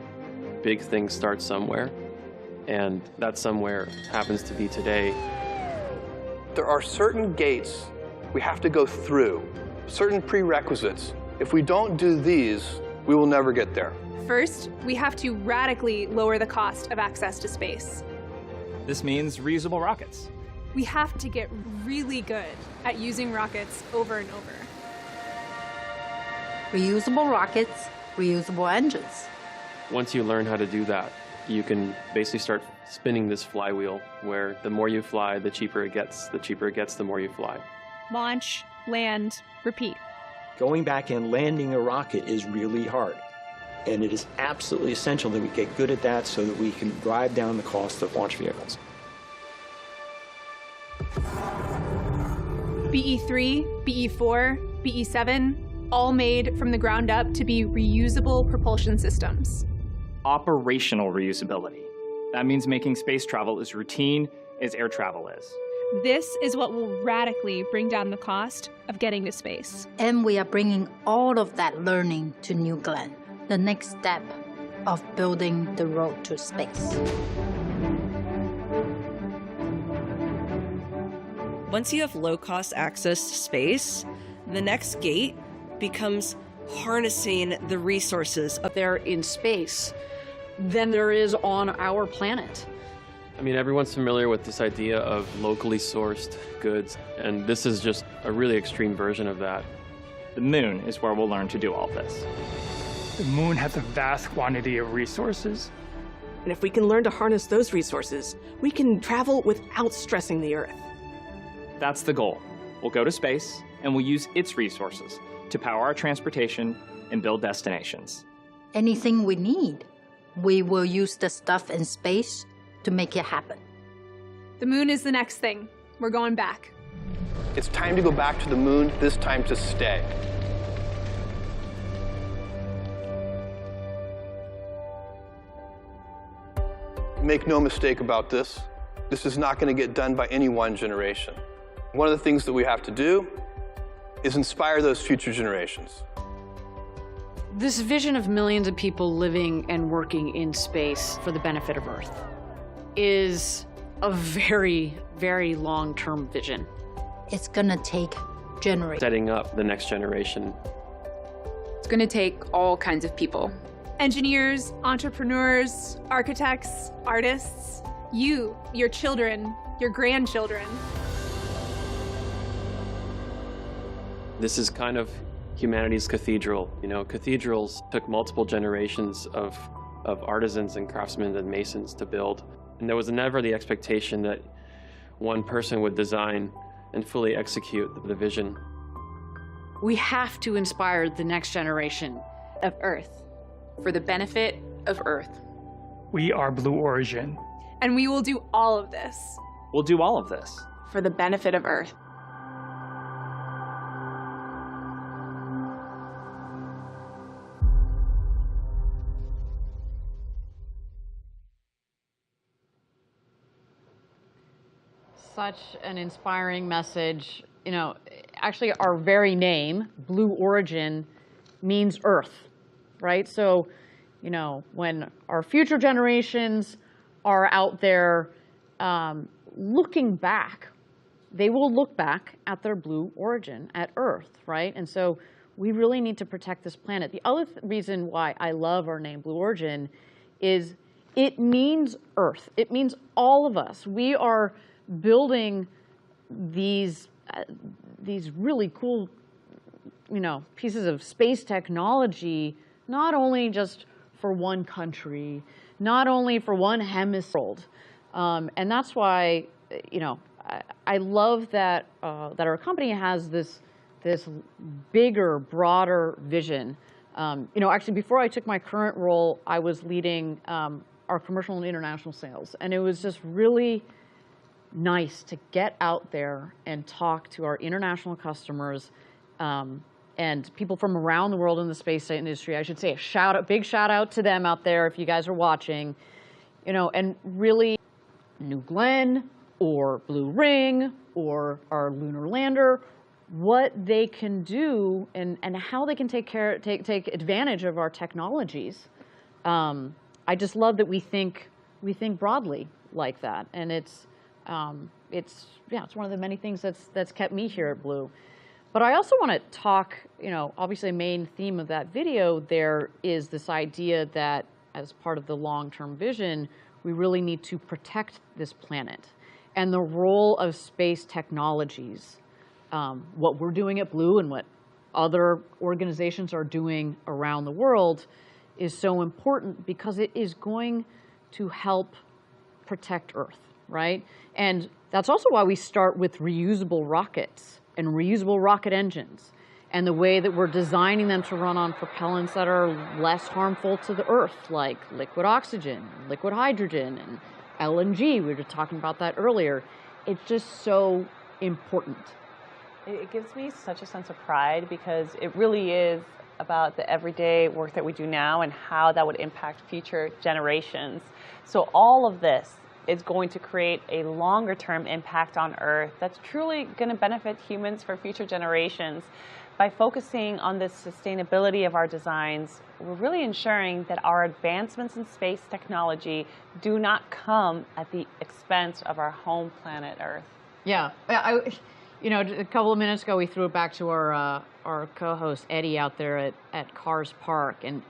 Big things start somewhere, and that somewhere happens to be today. There are certain gates we have to go through, certain prerequisites. If we don't do these, we will never get there. First, we have to radically lower the cost of access to space. This means reusable rockets. We have to get really good at using rockets over and over. Reusable rockets, reusable engines. Once you learn how to do that, you can basically start spinning this flywheel where the more you fly, the cheaper it gets. The cheaper it gets, the more you fly. Launch, land, repeat. Going back and landing a rocket is really hard. And it is absolutely essential that we get good at that so that we can drive down the cost of launch vehicles. BE3, BE4, BE7, all made from the ground up to be reusable propulsion systems. Operational reusability. That means making space travel as routine as air travel is. This is what will radically bring down the cost of getting to space. And we are bringing all of that learning to New Glenn, the next step of building the road to space. Once you have low-cost access to space, the next gate becomes harnessing the resources. There in space than there is on our planet. I mean, everyone's familiar with this idea of locally sourced goods, and this is just a really extreme version of that. The moon is where we'll learn to do all this. The moon has a vast quantity of resources. And if we can learn to harness those resources, we can travel without stressing the Earth. That's the goal. We'll go to space, and we'll use its resources to power our transportation and build destinations. Anything we need, we will use the stuff in space to make it happen. The moon is the next thing. We're going back. It's time to go back to the moon, this time to stay. Make no mistake about this. This is not going to get done by any one generation. One of the things that we have to do is inspire those future generations. This vision of millions of people living and working in space for the benefit of Earth is a very, very long-term vision. It's gonna take generations. Setting up the next generation. It's going to take all kinds of people. Engineers, entrepreneurs, architects, artists, you, your children, your grandchildren. This is kind of humanity's cathedral. You know, cathedrals took multiple generations of artisans and craftsmen and masons to build. And there was never the expectation that one person would design and fully execute the vision. We have to inspire the next generation of Earth for the benefit of Earth. We are Blue Origin. And we will do all of this. We'll do all of this for the benefit of Earth. Such an inspiring message. You know, actually our very name, Blue Origin, means Earth, right? So, you know, when our future generations are out there looking back, they will look back at their blue origin, at Earth, right? And so we really need to protect this planet. The other reason why I love our name, Blue Origin, is it means Earth. It means all of us. We are building these really cool, you know, pieces of space technology, not only just for one country, not only for one hemisphere, and that's why, you know, I love that that our company has this bigger, broader vision. You know, actually, before I took my current role, I was leading our commercial and international sales, and it was just really nice to get out there and talk to our international customers and people from around the world in the space industry. I should say a big shout out to them out there if you guys are watching, you know, and really New Glenn or Blue Ring or our lunar lander, what they can do and how they can take advantage of our technologies. I just love that we think broadly like that, and it's one of the many things that's kept me here at Blue. But I also want to talk, you know, obviously a main theme of that video there is this idea that as part of the long-term vision, we really need to protect this planet and the role of space technologies, what we're doing at Blue and what other organizations are doing around the world is so important because it is going to help protect Earth, right? And that's also why we start with reusable rockets and reusable rocket engines, and the way that we're designing them to run on propellants that are less harmful to the Earth, like liquid oxygen, liquid hydrogen, and LNG. We were talking about that earlier. It's just so important. It gives me such a sense of pride because it really is about the everyday work that we do now and how that would impact future generations. So all of this is going to create a longer term impact on Earth that's truly going to benefit humans for future generations. By focusing on the sustainability of our designs, we're really ensuring that our advancements in space technology do not come at the expense of our home planet Earth. Yeah, you know, a couple of minutes ago we threw it back to our co-host Eddie out there at Cars Park, and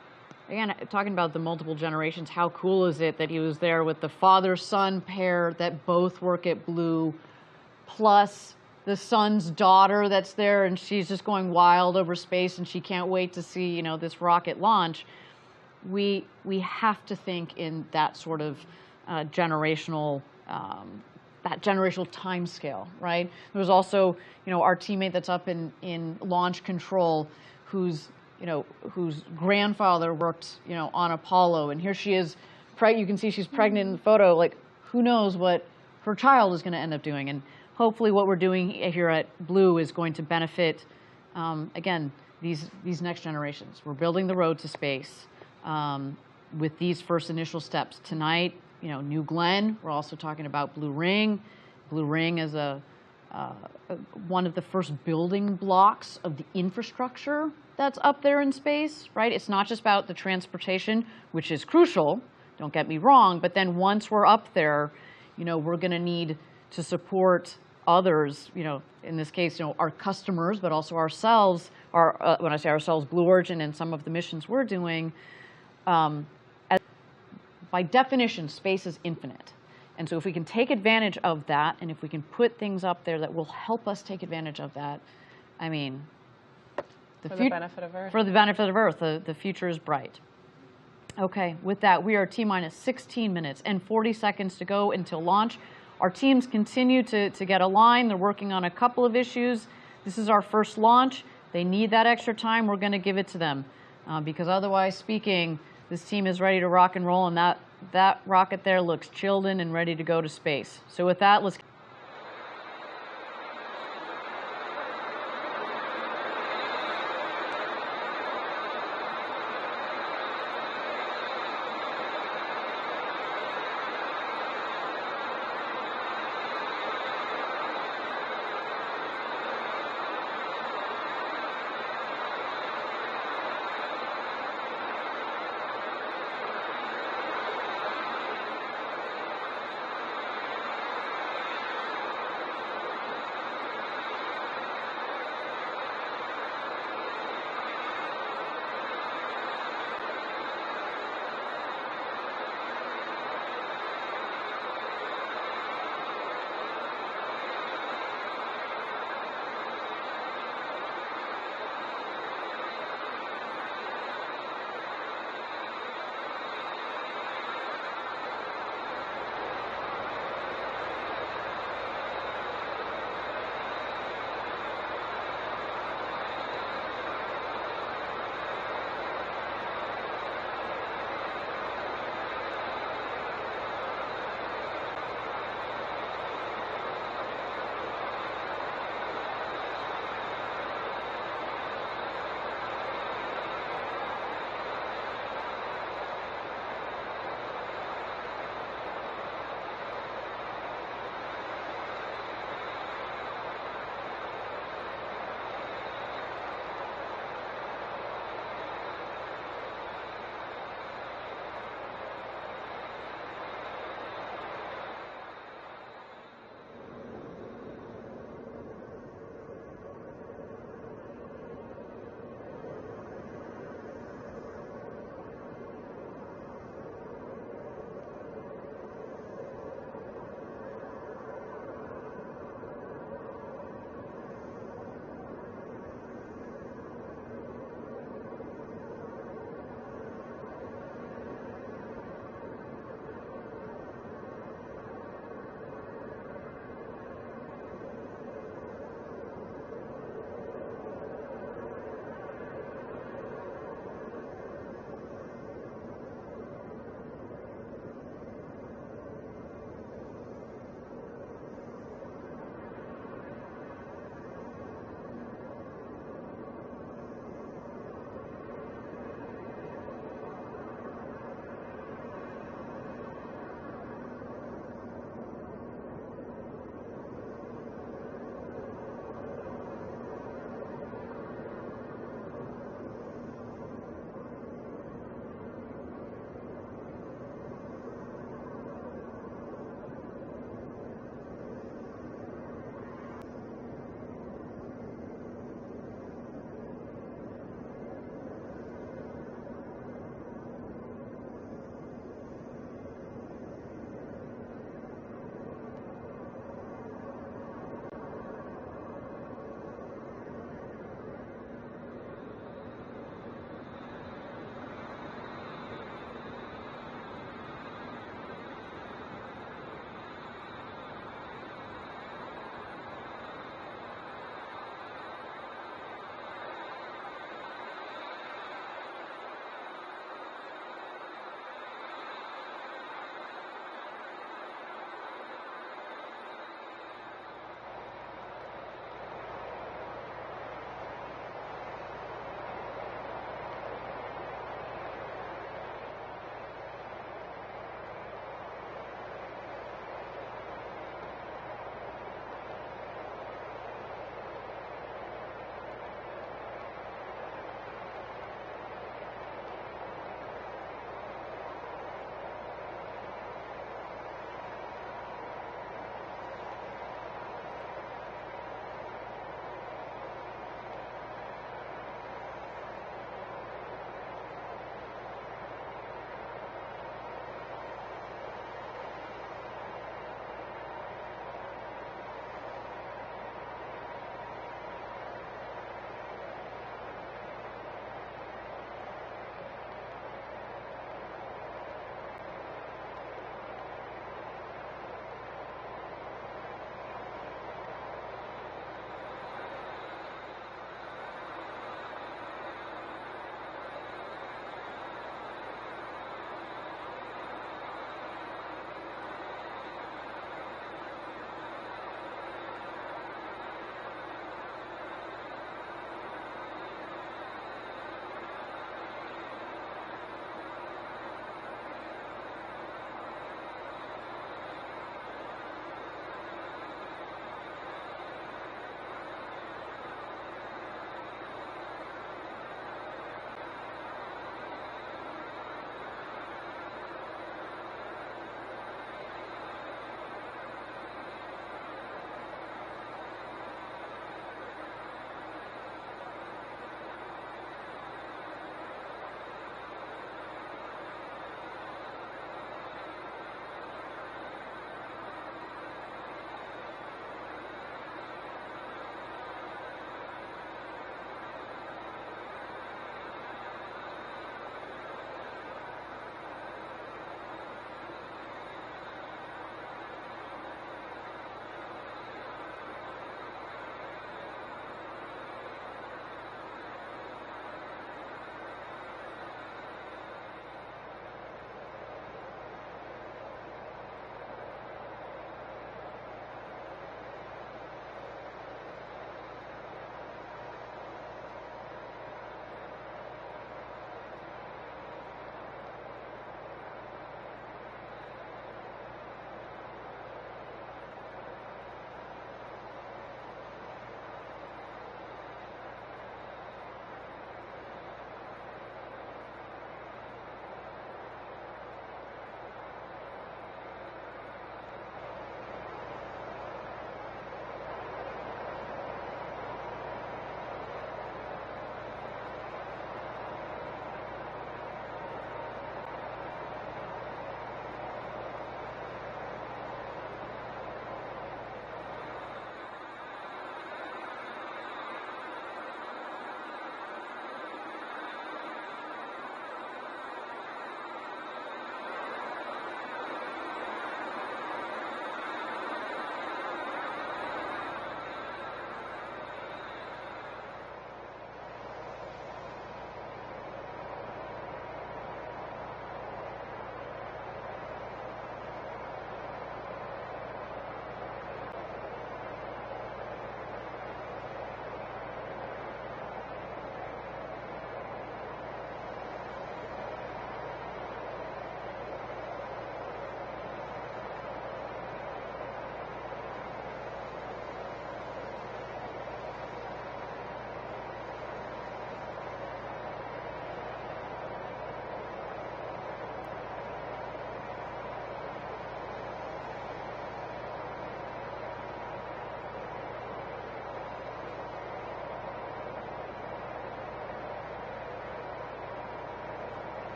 again, talking about the multiple generations, how cool is it that he was there with the father-son pair that both work at Blue, plus the son's daughter that's there, and she's just going wild over space, and she can't wait to see, you know, this rocket launch. We have to think in that sort of generational time scale, right? There was also, you know, our teammate that's up in launch control, whose grandfather worked, you know, on Apollo, and here she is, you can see she's pregnant in the photo. Like, who knows what her child is going to end up doing? And hopefully what we're doing here at Blue is going to benefit, again, these next generations. We're building the road to space with these first initial steps. Tonight, you know, New Glenn, we're also talking about Blue Ring. Blue Ring is one of the first building blocks of the infrastructure that's up there in space, right? It's not just about the transportation, which is crucial, don't get me wrong, but then once we're up there, you know, we're gonna need to support others, you know, in this case, you know, our customers, but also ourselves, when I say ourselves, Blue Origin and some of the missions we're doing. By definition, space is infinite. And so if we can take advantage of that, and if we can put things up there that will help us take advantage of that, I mean, for the benefit of Earth. For the benefit of Earth, the future is bright. Okay, with that, we are T-minus 16 minutes and 40 seconds to go until launch. Our teams continue to get aligned. They're working on a couple of issues. This is our first launch. They need that extra time. We're going to give it to them because otherwise speaking, this team is ready to rock and roll, and that rocket there looks chilled in and ready to go to space. So with that, let's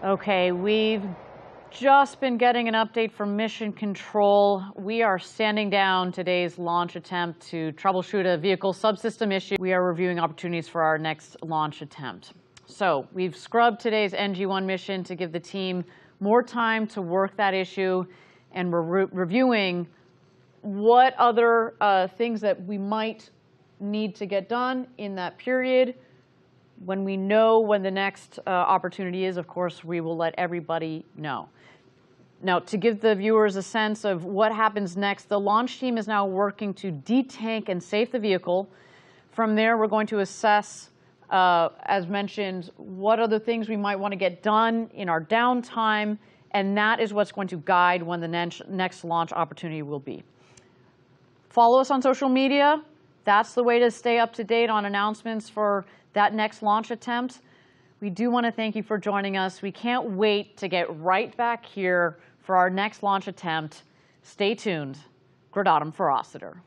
Okay, we've just been getting an update from Mission Control. We are standing down today's launch attempt to troubleshoot a vehicle subsystem issue. We are reviewing opportunities for our next launch attempt. So we've scrubbed today's NG-1 mission to give the team more time to work that issue, and we're reviewing what other things that we might need to get done in that period. When we know when the next opportunity is, of course, we will let everybody know. Now, to give the viewers a sense of what happens next, the launch team is now working to detank and safe the vehicle. From there, we're going to assess, as mentioned, what other things we might want to get done in our downtime, and that is what's going to guide when the next launch opportunity will be. Follow us on social media. That's the way to stay up to date on announcements for that next launch attempt. We do want to thank you for joining us. We can't wait to get right back here for our next launch attempt. Stay tuned. Gradatum for Rossiter.